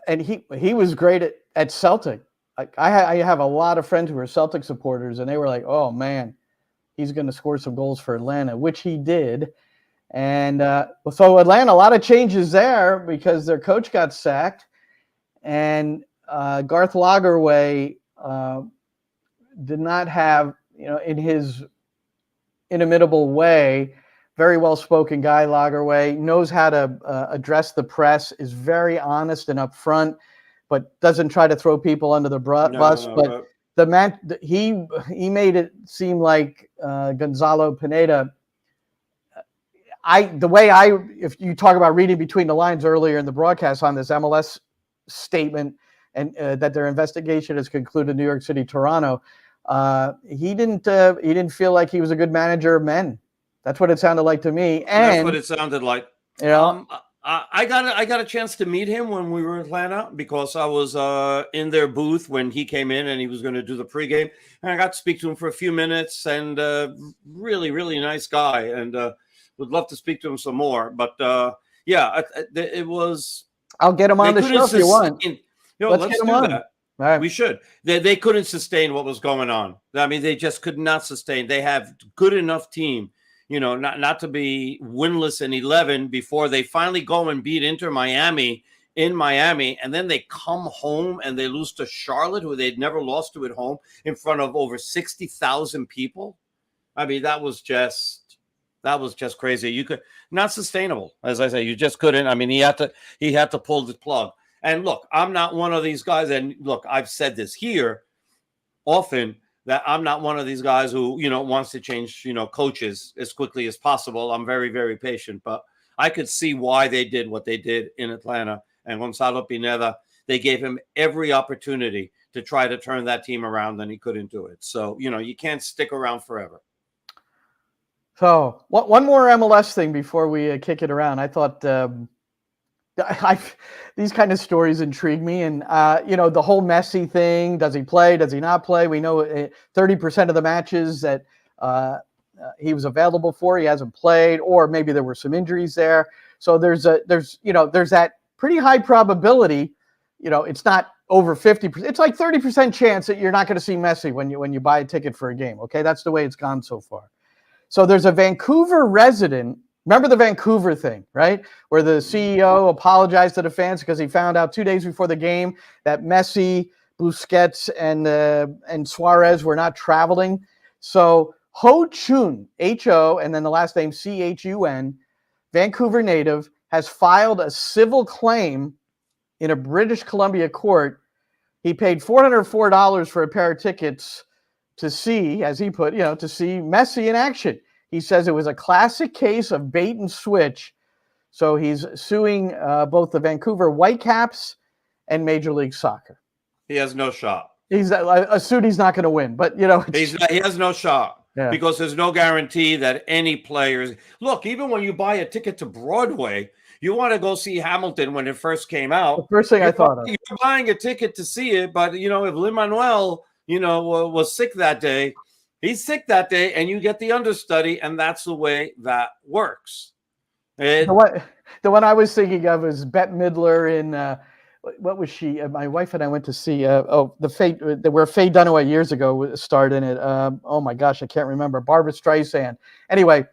And he was great at Celtic. I have a lot of friends who are Celtic supporters, and they were like, oh, man, he's going to score some goals for Atlanta, which he did. And so Atlanta, a lot of changes there because their coach got sacked. And Garth Lagerwey did not have, in his inimitable way, very well-spoken guy, Lagerwey, knows how to address the press, is very honest and upfront, but doesn't try to throw people under the bus. But the man, he made it seem like Gonzalo Pineda. If you talk about reading between the lines earlier in the broadcast on this MLS statement, and that their investigation has concluded New York City, Toronto, he didn't feel like he was a good manager of men. That's what it sounded like to me. And that's what it sounded like. I got a chance to meet him when we were in Atlanta, because I was in their booth when he came in and he was going to do the pregame, and I got to speak to him for a few minutes. And really, really nice guy, and would love to speak to him some more. But it was. I'll get him on the show if you want. Let's get him do on. that. Right. We should. They couldn't sustain what was going on. I mean, they just could not sustain. They have good enough team, not to be winless in 11 before they finally go and beat Inter Miami in Miami, and then they come home and they lose to Charlotte, who they'd never lost to at home, in front of over 60,000 people. I mean, that was just crazy. You could not sustainable, as I say. You just couldn't. I mean, he had to pull the plug. And look, I'm not one of these guys. And look, I've said this here often, that I'm not one of these guys who, wants to change, coaches as quickly as possible. I'm very, very patient, but I could see why they did what they did in Atlanta. And Gonzalo Pineda, they gave him every opportunity to try to turn that team around, and he couldn't do it. So, you can't stick around forever. So one more MLS thing before we kick it around. I thought these kind of stories intrigue me, and the whole Messi thing. Does he play? Does he not play? We know 30% of the matches that he was available for, he hasn't played, or maybe there were some injuries there. So there's that pretty high probability. It's not over 50%. It's like 30% chance that you're not going to see Messi when you buy a ticket for a game. Okay, that's the way it's gone so far. So there's a Vancouver resident. Remember the Vancouver thing, right? Where the CEO apologized to the fans because he found out 2 days before the game that Messi, Busquets, and Suarez were not traveling. So Ho Chun, H-O, and then the last name C-H-U-N, Vancouver native, has filed a civil claim in a British Columbia court. He paid $404 for a pair of tickets to see, as he put, to see Messi in action. He says it was a classic case of bait and switch. So he's suing both the Vancouver Whitecaps and Major League Soccer. He has no shot. He's a suit he's not going to win, but he has no shot because there's no guarantee that any players. Look, even when you buy a ticket to Broadway, you want to go see Hamilton when it first came out. The first thing I thought of. You're buying a ticket to see it, but if Lin-Manuel, was sick that day. He's sick that day, and you get the understudy, and that's the way that works. The one I was thinking of is Bette Midler in what was she? My wife and I went to see where Faye Dunaway years ago starred in it. Oh my gosh, I can't remember. Barbara Streisand. Anyway,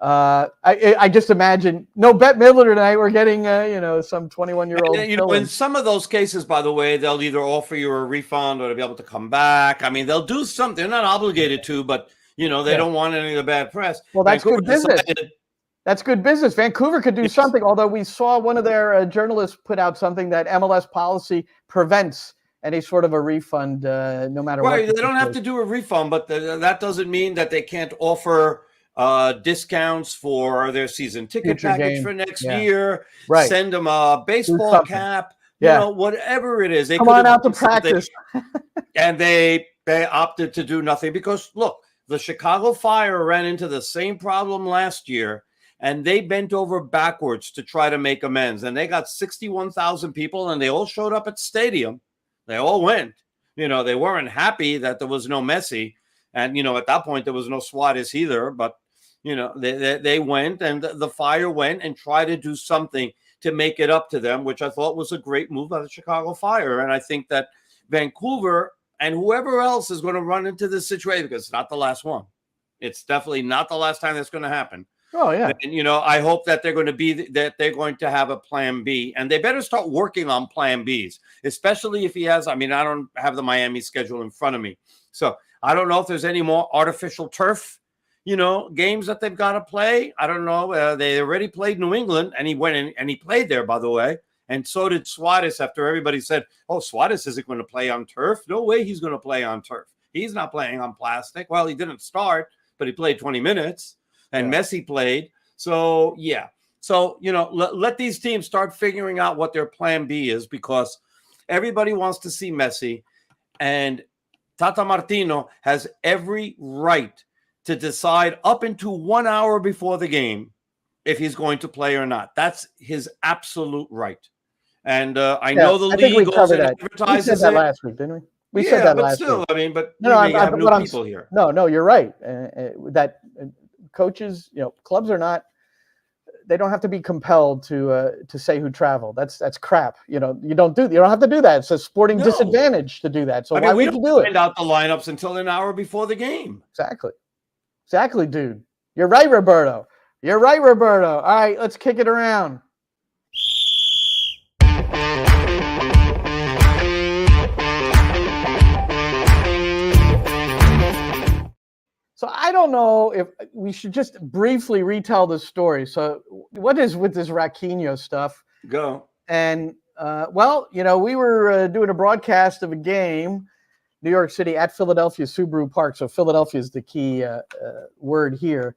I just imagine Bette Midler tonight. We're getting some 21-year-old. In some of those cases, by the way, they'll either offer you a refund or to be able to come back. I mean, they'll do something. They're not obligated to, but they don't want any of the bad press. Well, that's good business. That's good business. Vancouver could do something, although we saw one of their journalists put out something that MLS policy prevents any sort of a refund, no matter what. Right, they don't have to do a refund, but that doesn't mean that they can't offer discounts for their season ticket package for next year. Right. Send them a baseball cap. Whatever it is. They come on out to practice. And they opted to do nothing because, look, the Chicago Fire ran into the same problem last year. And they bent over backwards to try to make amends. And they got 61,000 people, and they all showed up at the stadium. They all went. They weren't happy that there was no Messi. And, at that point, there was no Suarez either. But, they went, and the Fire went and tried to do something to make it up to them, which I thought was a great move by the Chicago Fire. And I think that Vancouver and whoever else is going to run into this situation, because it's not the last one. It's definitely not the last time that's going to happen. Oh yeah, and I hope that they're going to have a plan B, and they better start working on plan Bs, especially if he has. I mean, I don't have the Miami schedule in front of me, so I don't know if there's any more artificial turf, games that they've got to play. I don't know. They already played New England, and he went in and he played there, by the way. And so did Suarez after everybody said, oh, Suarez isn't going to play on turf. No way he's going to play on turf. He's not playing on plastic. Well, he didn't start, but he played 20 minutes, and Messi played. So, yeah. So, let these teams start figuring out what their plan B is, because everybody wants to see Messi, and Tata Martino has every right to decide up into 1 hour before the game if he's going to play or not. That's his absolute right. And I know the league also advertises we said that last week, didn't we? We said that last week. I mean, but have new people here. No, you're right. That coaches, clubs are not. They don't have to be compelled to say who traveled. That's crap. You don't have to do that. It's a sporting disadvantage to do that. So why would you do it? Find out the lineups until an hour before the game. Exactly, dude. You're right, Roberto. All right, let's kick it around. So I don't know if we should just briefly retell the story. So what is with this Raquinho stuff? Go. And, we were doing a broadcast of a game, New York City at Philadelphia Subaru Park. So Philadelphia is the key word here.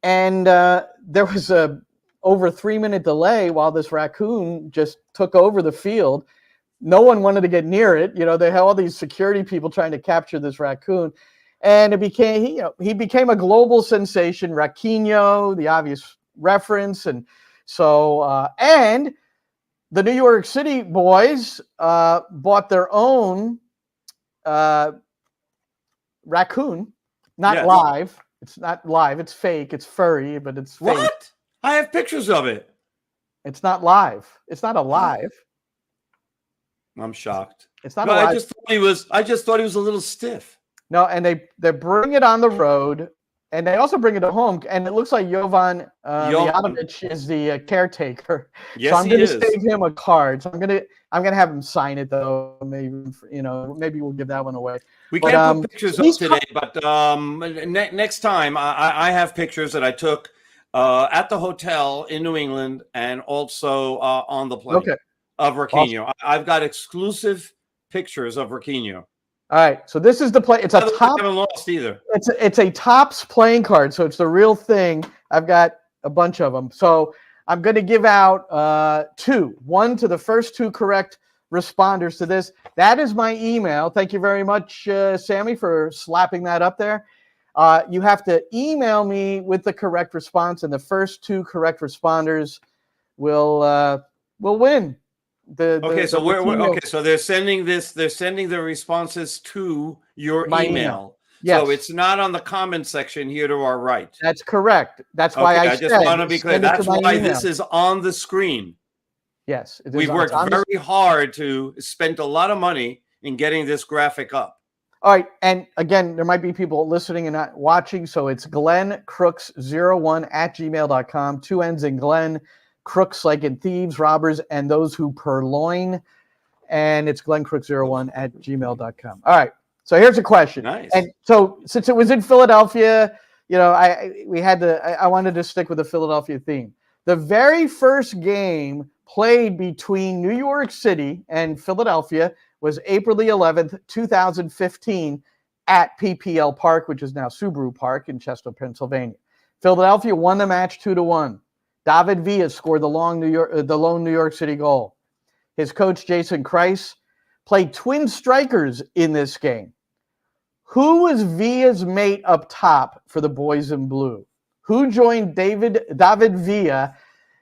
And there was a over 3-minute delay while this raccoon just took over the field. No one wanted to get near it. They had all these security people trying to capture this raccoon. And it became, he became a global sensation, Raquinho, the obvious reference. And so, and the New York City boys bought their own raccoon, not live. It's not live. It's fake. It's furry, but it's fake. What? I have pictures of it. It's not live. It's not alive. I'm shocked. It's not alive. I just thought he was a little stiff. No, and they bring it on the road, and they also bring it to home. And it looks like Jovan Mijatovic is the caretaker. Yes, so I'm going to he is. save him a card. So I'm gonna have him sign it though. Maybe we'll give that one away. We can't put pictures up today, but next time I have pictures that I took at the hotel in New England and also on the plane of Raquinho. Awesome. I've got exclusive pictures of Raquinho. All right, so this is the play. It's a top. I haven't lost either. It's a Topps playing card, so it's the real thing. I've got a bunch of them, so I'm going to give out two. One to the first two correct responders to this. That is my email. Thank you very much, Sammy, for slapping that up there. You have to email me with the correct response, and the first two correct responders will win. So they're sending this. They're sending the responses to your email. Yes. So it's not on the comment section here to our right. That's correct. That's why I just want to be clear. That's why this is on the screen. Yes, we've worked very hard to spend a lot of money in getting this graphic up. All right, and again, there might be people listening and not watching, so it's GlennCrooks01@gmail.com. 2 N's in Glenn. Crooks like in thieves, robbers, and those who purloin. And it's GlennCrooks01@gmail.com. All right. So here's a question. Nice. And so since it was in Philadelphia, I wanted to stick with the Philadelphia theme. The very first game played between New York City and Philadelphia was April the 11th, 2015 at PPL Park, which is now Subaru Park in Chester, Pennsylvania. Philadelphia won the match 2-1. David Villa scored the lone New York City goal. His coach, Jason Kreis, played twin strikers in this game. Who was Villa's mate up top for the boys in blue? Who joined David Villa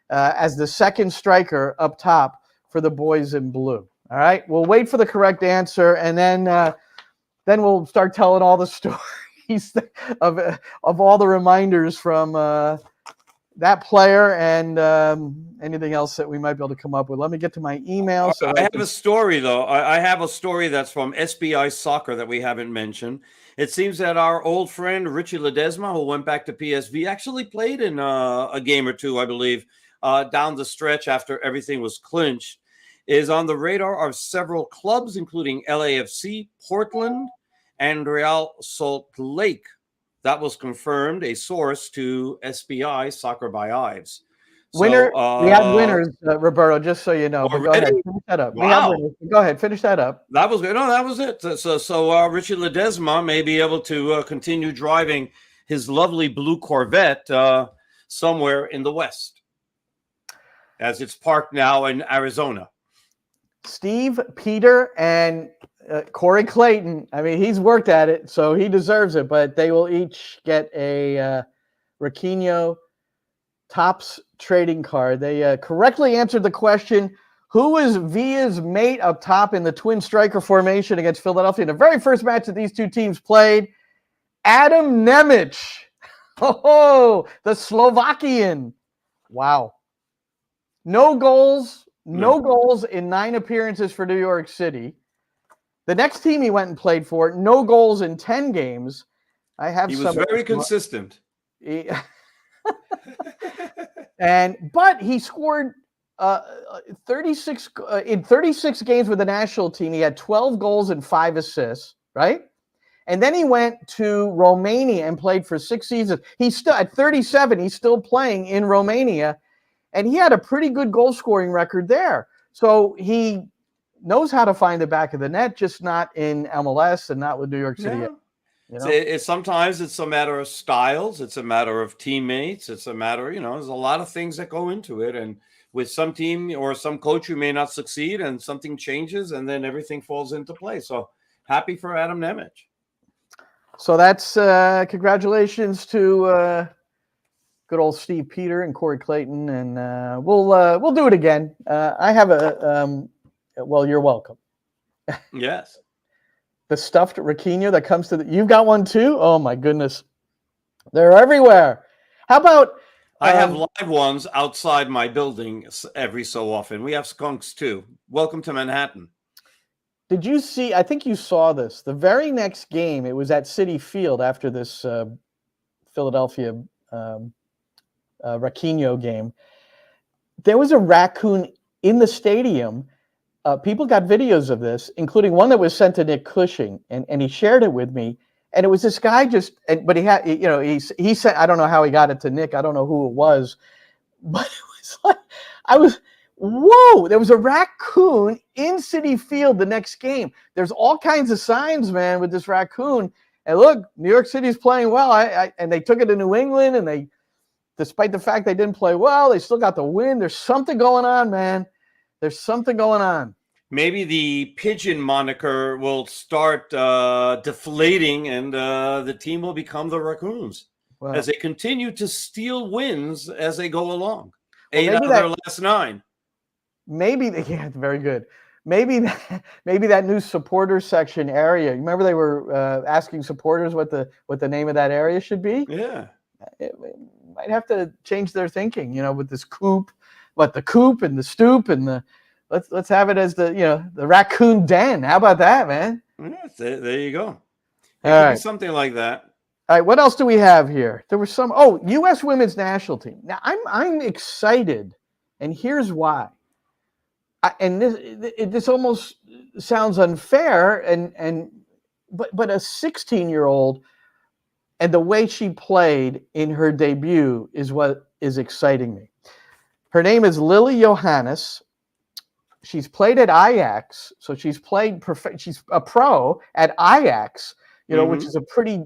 as the second striker up top for the boys in blue? All right, we'll wait for the correct answer, and then we'll start telling all the stories of all the reminders from that player and anything else that we might be able to come up with. Let me get to my email. So I have a story, though. I have a story that's from SBI Soccer that we haven't mentioned. It seems that our old friend Richie Ledesma, who went back to PSV, actually played in a game or two, I believe, down the stretch after everything was clinched, is on the radar of several clubs, including LAFC, Portland, and Real Salt Lake. That was confirmed, a source to SBI, Soccer by Ives. Winner, So, we had winners, Roberto, just so you know. But go ahead, already? finish that up. Wow. We have winners. Go ahead, finish that up. That was good. No, that was it. So Richard Ledesma may be able to continue driving his lovely blue Corvette somewhere in the West, as it's parked now in Arizona. Steve, Peter, and Corey Clayton. I mean, he's worked at it, so he deserves it. But they will each get a Raquinho Topps trading card. They correctly answered the question, who was Villa's mate up top in the twin striker formation against Philadelphia in the very first match that these two teams played? Adam Nemec. Oh, the Slovakian. Wow. No goals in 9 appearances for New York City. The next team he went and played for, no goals in 10 games. He was very consistent. But he scored 36 in 36 games with the national team. He had 12 goals and 5 assists, right? And then he went to Romania and played for 6 seasons. He's still at 37. He's still playing in Romania, and he had a pretty good goal scoring record there. So he knows how to find the back of the net, just not in MLS and not with New York City. Yeah. You know? Sometimes it's a matter of styles. It's a matter of teammates. It's a matter, there's a lot of things that go into it. And with some team or some coach who may not succeed and something changes and then everything falls into place. So happy for Adam Nemec. So that's congratulations to good old Steve Peter and Corey Clayton. And we'll do it again. I have well, you're welcome. Yes. The stuffed Raquinho that comes to you've got one too? Oh my goodness. They're everywhere. How about I have live ones outside my building every so often. We have skunks too. Welcome to Manhattan. Did you see, I think you saw this, the very next game, it was at Citi Field after this Philadelphia Raquinho game. There was a raccoon in the stadium. People got videos of this, including one that was sent to Nick Cushing, and he shared it with me. And it was this guy but he had, he said, I don't know how he got it to Nick. I don't know who it was, but it was like, whoa, there was a raccoon in Citi Field the next game. There's all kinds of signs, man, with this raccoon. And look, New York City's playing well. And they took it to New England, and despite the fact they didn't play well, they still got the win. There's something going on, man. There's something going on. Maybe the pigeon moniker will start deflating, and the team will become the Raccoons as they continue to steal wins as they go along. 8 out of their last 9. Very good. Maybe that new supporter section area. Remember they were asking supporters what the name of that area should be? Yeah. It might have to change their thinking, with this coop, the coop and the stoop and the let's have it as the raccoon den. How about that, man? Yes, there you go. All right. Something like that. All right, what else do we have here? There was U.S. women's national team. Now I'm excited, and here's why. This almost sounds unfair, but a 16-year-old and the way she played in her debut is what is exciting me. Her name is Lily Yohannes. She's played at Ajax, so she's a pro at Ajax, which is a pretty,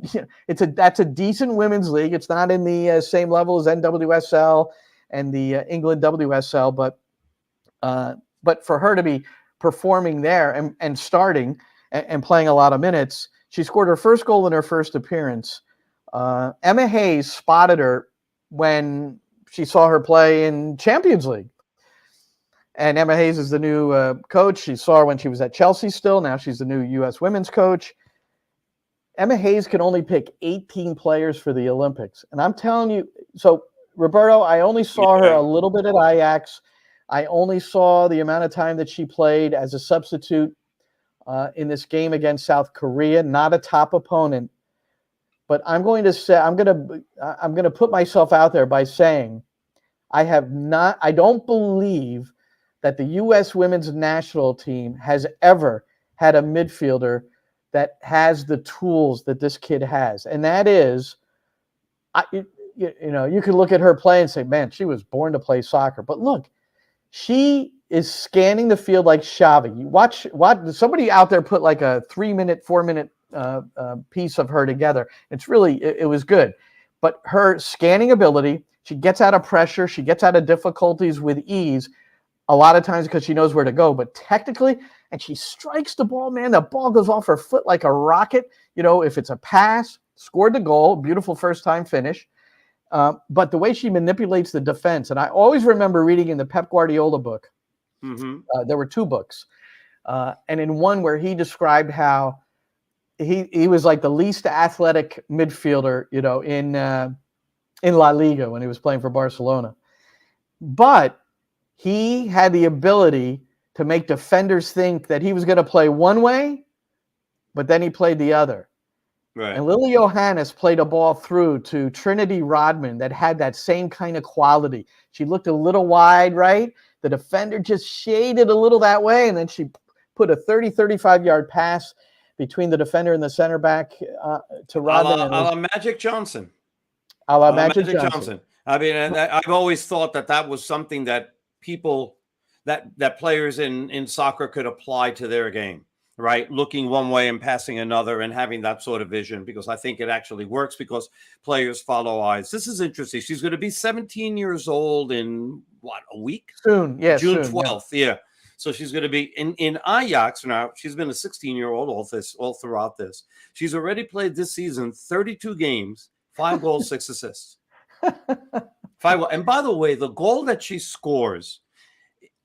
that's a decent women's league. It's not in the same level as NWSL and the England WSL, but for her to be performing there and starting and playing a lot of minutes, she scored her first goal in her first appearance. Emma Hayes spotted her when she saw her play in Champions League. And Emma Hayes is the new coach. She saw her when she was at Chelsea still. Now she's the new U.S. women's coach. Emma Hayes can only pick 18 players for the Olympics. And I'm telling you, so Roberto, I only saw her a little bit at Ajax. I only saw the amount of time that she played as a substitute in this game against South Korea, not a top opponent. But I'm going to put myself out there by saying I don't believe that the U.S. women's national team has ever had a midfielder that has the tools that this kid has, and that is, you could look at her play and say, man, she was born to play soccer. But look, she is scanning the field like Xavi. You watch somebody out there put like a 3-minute, 4-minute piece of her together. It's really, it was good. But her scanning ability, she gets out of pressure, she gets out of difficulties with ease, a lot of times because she knows where to go. But technically, and she strikes the ball, man, the ball goes off her foot like a rocket. If it's a pass, scored the goal, beautiful first-time finish. But the way she manipulates the defense, and I always remember reading in the Pep Guardiola book, there were 2 books, and in one where he described how he was like the least athletic midfielder, in La Liga when he was playing for Barcelona. But he had the ability to make defenders think that he was going to play one way, but then he played the other. Right. And Lily Yohannes played a ball through to Trinity Rodman that had that same kind of quality. She looked a little wide, right? The defender just shaded a little that way, and then she put a 30, 35-yard pass between the defender and the center back to Rodman. A la Magic Johnson. A la Magic Johnson. I mean, I've always thought that was something that people, that players in soccer could apply to their game. Right, looking one way and passing another and having that sort of vision, because I think it actually works because players follow eyes. This is interesting. She's going to be 17 years old in a week? Soon, yeah. June 12th, yeah. So she's going to be in Ajax now. She's been a 16-year-old all throughout this. She's already played this season 32 games, 5 goals, 6 assists. 5 goals. And by the way, the goal that she scores,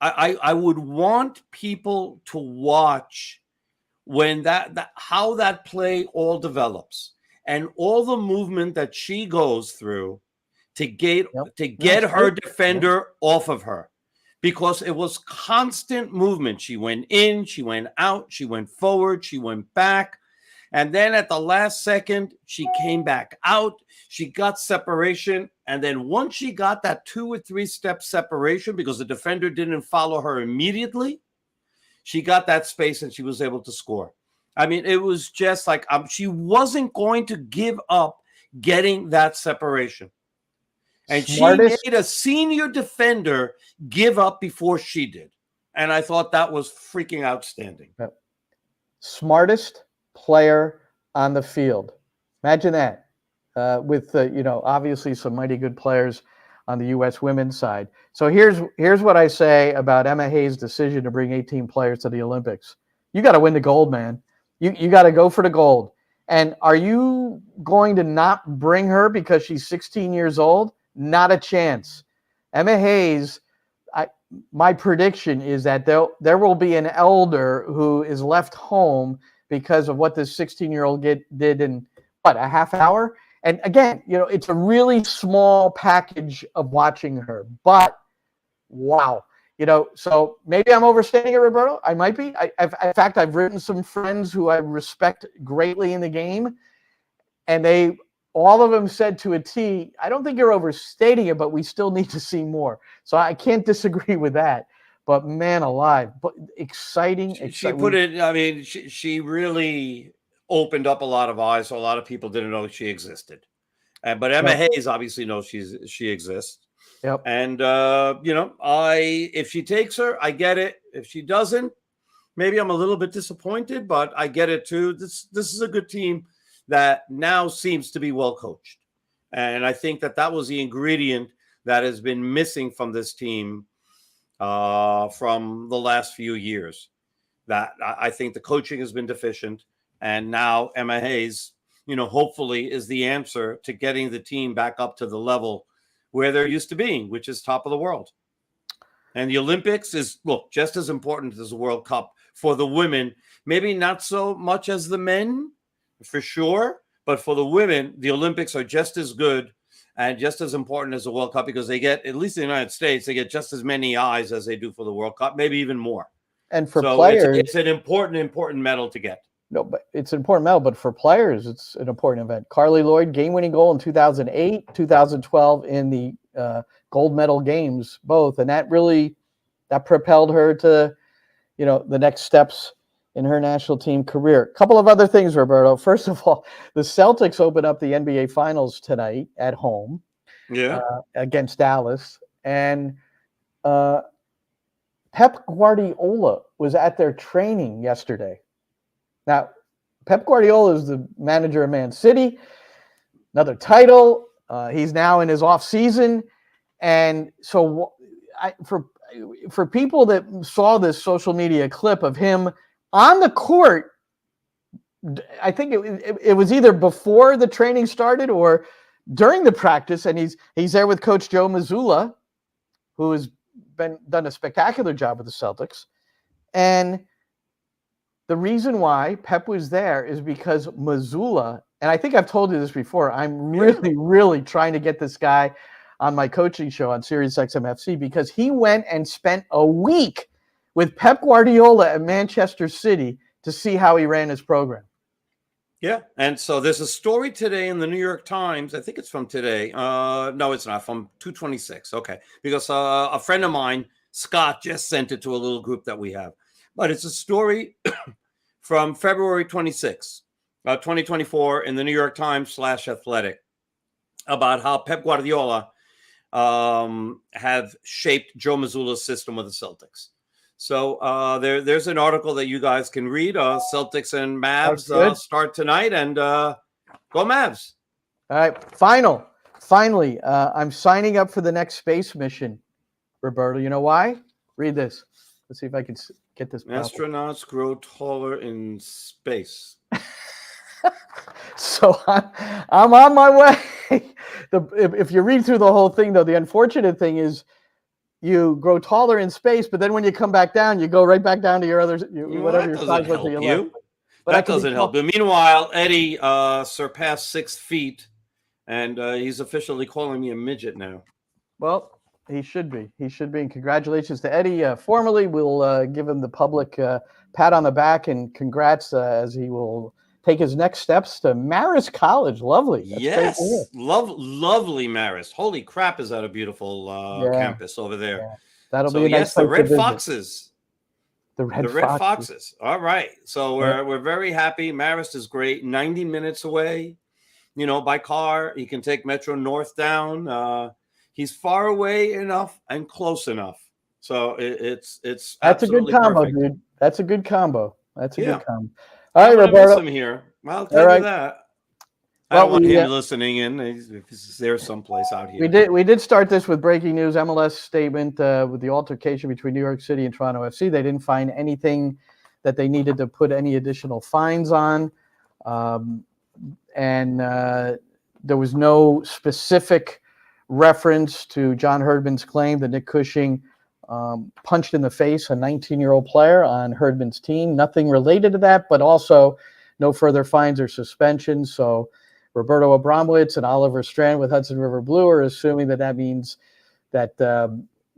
I would want people to watch when how that play all develops and all the movement that she goes through to get her defender off of her, because it was constant movement. She went in, she went out, she went forward, she went back, and then at the last second she came back out, she got separation, and then once she got that 2 or 3 step separation because the defender didn't follow her immediately, she got that space and she was able to score. I mean, it was just like she wasn't going to give up getting that separation. And she made a senior defender give up before she did. And I thought that was freaking outstanding. Smartest player on the field. Imagine that. With obviously some mighty good players on the U.S. women's side. So here's what I say about Emma Hayes' decision to bring 18 players to the Olympics. You got to win the gold, man. You got to go for the gold. And are you going to not bring her because she's 16 years old? Not a chance. Emma Hayes, my prediction is that there will be an elder who is left home because of what this 16-year-old did in, a half hour? And again, it's a really small package of watching her, but wow. So maybe I'm overstating it, Roberto. I might be. In fact, I've written some friends who I respect greatly in the game, and all of them said to a T, I don't think you're overstating it, but we still need to see more. So I can't disagree with that. But man alive, but exciting. She put it, I mean, she really opened up a lot of eyes, so a lot of people didn't know she existed. But Emma Hayes obviously knows she exists. Yep. And if she takes her, I get it. If she doesn't, maybe I'm a little bit disappointed, but I get it too. This is a good team that now seems to be well coached, and I think that was the ingredient that has been missing from this team from the last few years. That I think the coaching has been deficient. And now Emma Hayes, hopefully is the answer to getting the team back up to the level where they're used to being, which is top of the world. And the Olympics is, just as important as the World Cup for the women. Maybe not so much as the men, for sure. But for the women, the Olympics are just as good and just as important as the World Cup, because they get, at least in the United States, they get just as many eyes as they do for the World Cup, maybe even more. And for players, it's an important medal to get. No, but it's an important medal. But for players, it's an important event. Carly Lloyd, game-winning goal in 2008, 2012 in the gold medal games, both, and that propelled her to, the next steps in her national team career. A couple of other things, Roberto. First of all, the Celtics open up the NBA Finals tonight at home against Dallas. And Pep Guardiola was at their training yesterday. Now, Pep Guardiola is the manager of Man City, another title. He's now in his off season. And so for people that saw this social media clip of him on the court, I think it was either before the training started or during the practice, and he's there with Coach Joe Mazzulla, who has done a spectacular job with the Celtics. And the reason why Pep was there is because Mazzulla, and I think I've told you this before, I'm really, really trying to get this guy on my coaching show on SiriusXM FC because he went and spent a week with Pep Guardiola at Manchester City to see how he ran his program. Yeah, and so there's a story today in the New York Times. I think it's from today. No, it's not, from 226. Okay, because a friend of mine, Scott, just sent it to a little group that we have. But it's a story from February 26, 2024 in the New York Times /Athletic about how Pep Guardiola have shaped Joe Mazzulla's system with the Celtics. So there's an article that you guys can read. Celtics and Mavs start tonight, and go Mavs. All right, finally, I'm signing up for the next space mission, Roberto. You know why? Read this. Let's see if I can get this. Astronauts grow taller in space. So I'm on my way. If you read through the whole thing, though, the unfortunate thing is you grow taller in space, but then when you come back down, you go right back down to your whatever your size was to your left. But that doesn't help. But meanwhile, Eddie surpassed 6 feet, and he's officially calling me a midget now. Well, he should be. He should be. And congratulations to Eddie. Formally, we'll give him the public pat on the back and congrats as he will take his next steps to Marist College. Lovely. That's yes. Lovely Marist. Holy crap, is that a beautiful campus over there. Yeah. That'll be a nice the Red Foxes. The Red Foxes. All right. So we're very happy. Marist is great. 90 minutes away, by car. He can take Metro North down. He's far away enough and close enough. So it's that's a good combo, perfect. Dude. That's a good combo. That's a good combo. All right, Roberto. Miss him here. I'll tell you that. I don't want him listening in. He's there someplace out here. We did start this with breaking news. MLS statement with the altercation between New York City and Toronto FC. They didn't find anything that they needed to put any additional fines on, and there was no specific reference to John Herdman's claim that Nick Cushing punched in the face a 19-year-old player on Herdman's team. Nothing related to that, but also no further fines or suspensions. So Roberto Abramowitz and Oliver Strand with Hudson River Blue are assuming that means that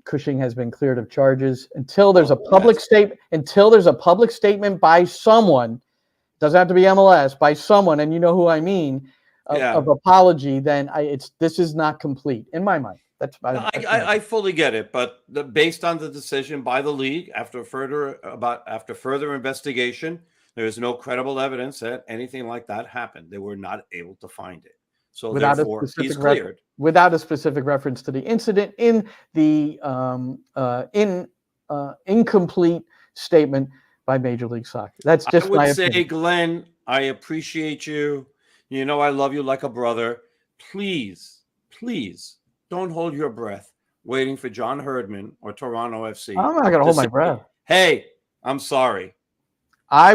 Cushing has been cleared of charges until there's a public statement. Until there's a public statement by someone, doesn't have to be MLS, by someone, and you know who I mean, of apology. Then this is not complete in my mind. I fully get it, but based on the decision by the league after further investigation, there is no credible evidence that anything like that happened. They were not able to find it, so therefore he's cleared without a specific reference to the incident in the incomplete statement by Major League Soccer. That's just my opinion. I would say, Glenn, I appreciate you. You know I love you like a brother. Please. Don't hold your breath waiting for John Herdman or Toronto FC. I'm not going to hold my breath. Hey, I'm sorry. I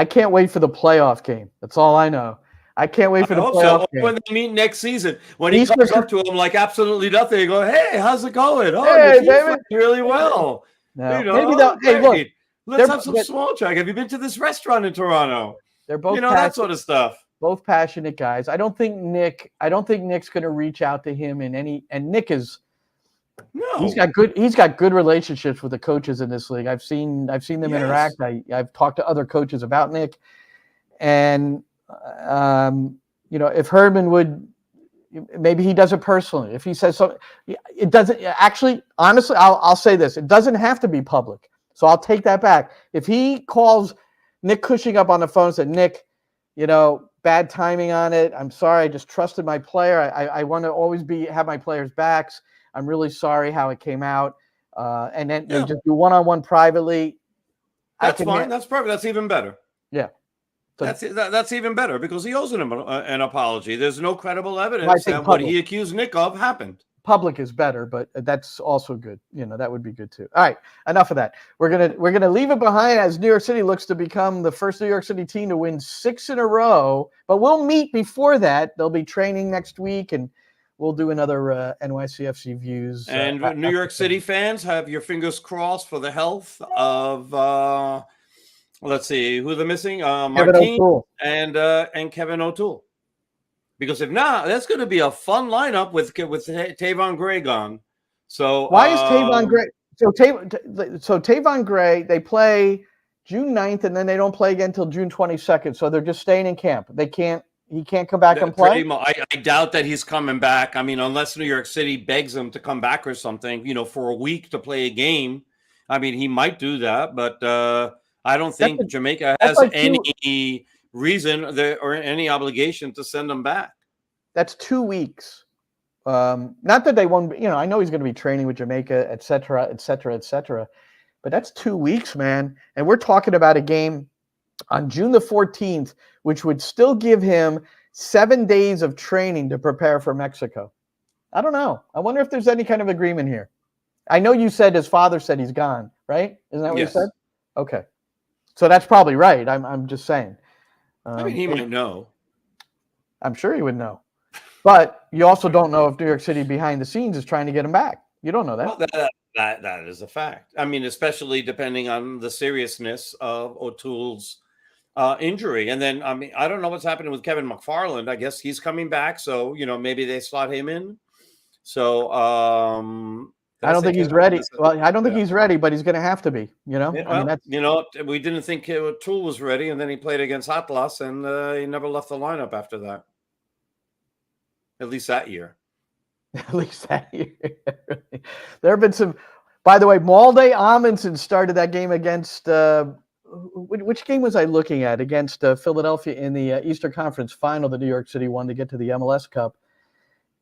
can't wait for the playoff game. That's all I know. I can't wait for the playoff game. When they meet next season, when he comes up to him like absolutely nothing, you go, hey, how's it going? Oh, hey, you're really well. No. Hey, look, let's have some small talk. Have you been to this restaurant in Toronto? They're both that sort of stuff. Both passionate guys. I don't think Nick's going to reach out to him and Nick is. No. He's got good relationships with the coaches in this league. I've seen them interact. I've talked to other coaches about Nick, and if Herdman would, maybe he does it personally. If he says something, it doesn't actually. Honestly, I'll say this: it doesn't have to be public. So I'll take that back. If he calls Nick Cushing up on the phone and said, Nick, bad timing on it. I'm sorry. I just trusted my player. I want to always have my players' backs. I'm really sorry how it came out. And then they just do one-on-one privately. That's fine. That's perfect. That's even better. Yeah. So, that's even better because he owes him an apology. There's no credible evidence that what he accused Nick of happened. Public is better, but that's also good. That would be good too. All right, enough of that. We're gonna leave it behind as New York City looks to become the first New York City team to win 6 in a row. But we'll meet before that. They'll be training next week, and we'll do another NYCFC views. And New York City fans, have your fingers crossed for the health of. Let's see who they're missing. Martin and Kevin O'Toole. Because if not, that's going to be a fun lineup with Tavon Gray gone. So why is Tavon Gray? So Tavon Gray, they play June 9th, and then they don't play again until June 22nd. So they're just staying in camp. He can't come back and play. I doubt that he's coming back. I mean, unless New York City begs him to come back or something, for a week to play a game. I mean, he might do that, but I don't think Jamaica has any reason or any obligation to send him back. That's 2 weeks. Not that they won't, I know he's going to be training with Jamaica, et cetera, but that's 2 weeks, man. And we're talking about a game on June the 14th, which would still give him 7 days of training to prepare for Mexico. I don't know. I wonder if there's any kind of agreement here. I know you said his father said he's gone, right? Isn't that what you said? Okay. So that's probably right. I'm just saying. I mean, he might know. I'm sure he would know. But you also don't know if New York City behind the scenes is trying to get him back. You don't know that. Well, that is a fact. I mean, especially depending on the seriousness of O'Toole's injury. And then, I mean, I don't know what's happening with Kevin McFarland. I guess he's coming back. So, maybe they slot him in. So, I don't think he's ready. Well, I don't think he's ready, but he's going to have to be, Yeah, we didn't think O'Toole was ready, and then he played against Atlas, and he never left the lineup after that. At least that year. There have been some. By the way, Malde Amundsen started that game against. Which game was I looking at? Against Philadelphia in the Eastern Conference Final that New York City won to get to the MLS Cup.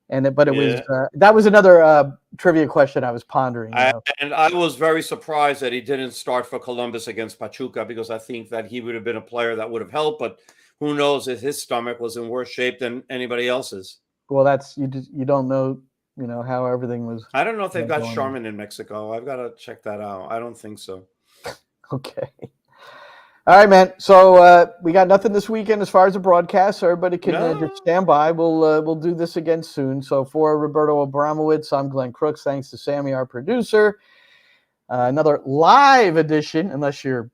But it was that was another trivia question I was pondering. And I was very surprised that he didn't start for Columbus against Pachuca, because I think that he would have been a player that would have helped. But who knows if his stomach was in worse shape than anybody else's. Well, that's you don't know how everything was. I don't know if they've got Charmin in Mexico. I've got to check that out. I don't think so. Okay. All right, man. So we got nothing this weekend as far as the broadcast. So everybody can just stand by. We'll do this again soon. So for Roberto Abramowitz, I'm Glenn Crooks. Thanks to Sammy, our producer. Another live edition, unless you're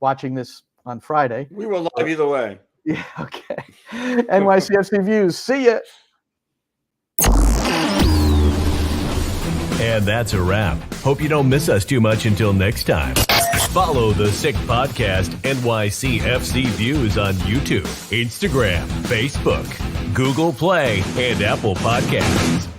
watching this on Friday. We were live either way. Yeah. Okay. NYCFC Views. See ya. And that's a wrap. Hope you don't miss us too much until next time. Follow the Sick Podcast NYCFC Views on YouTube, Instagram, Facebook, Google Play, and Apple Podcasts.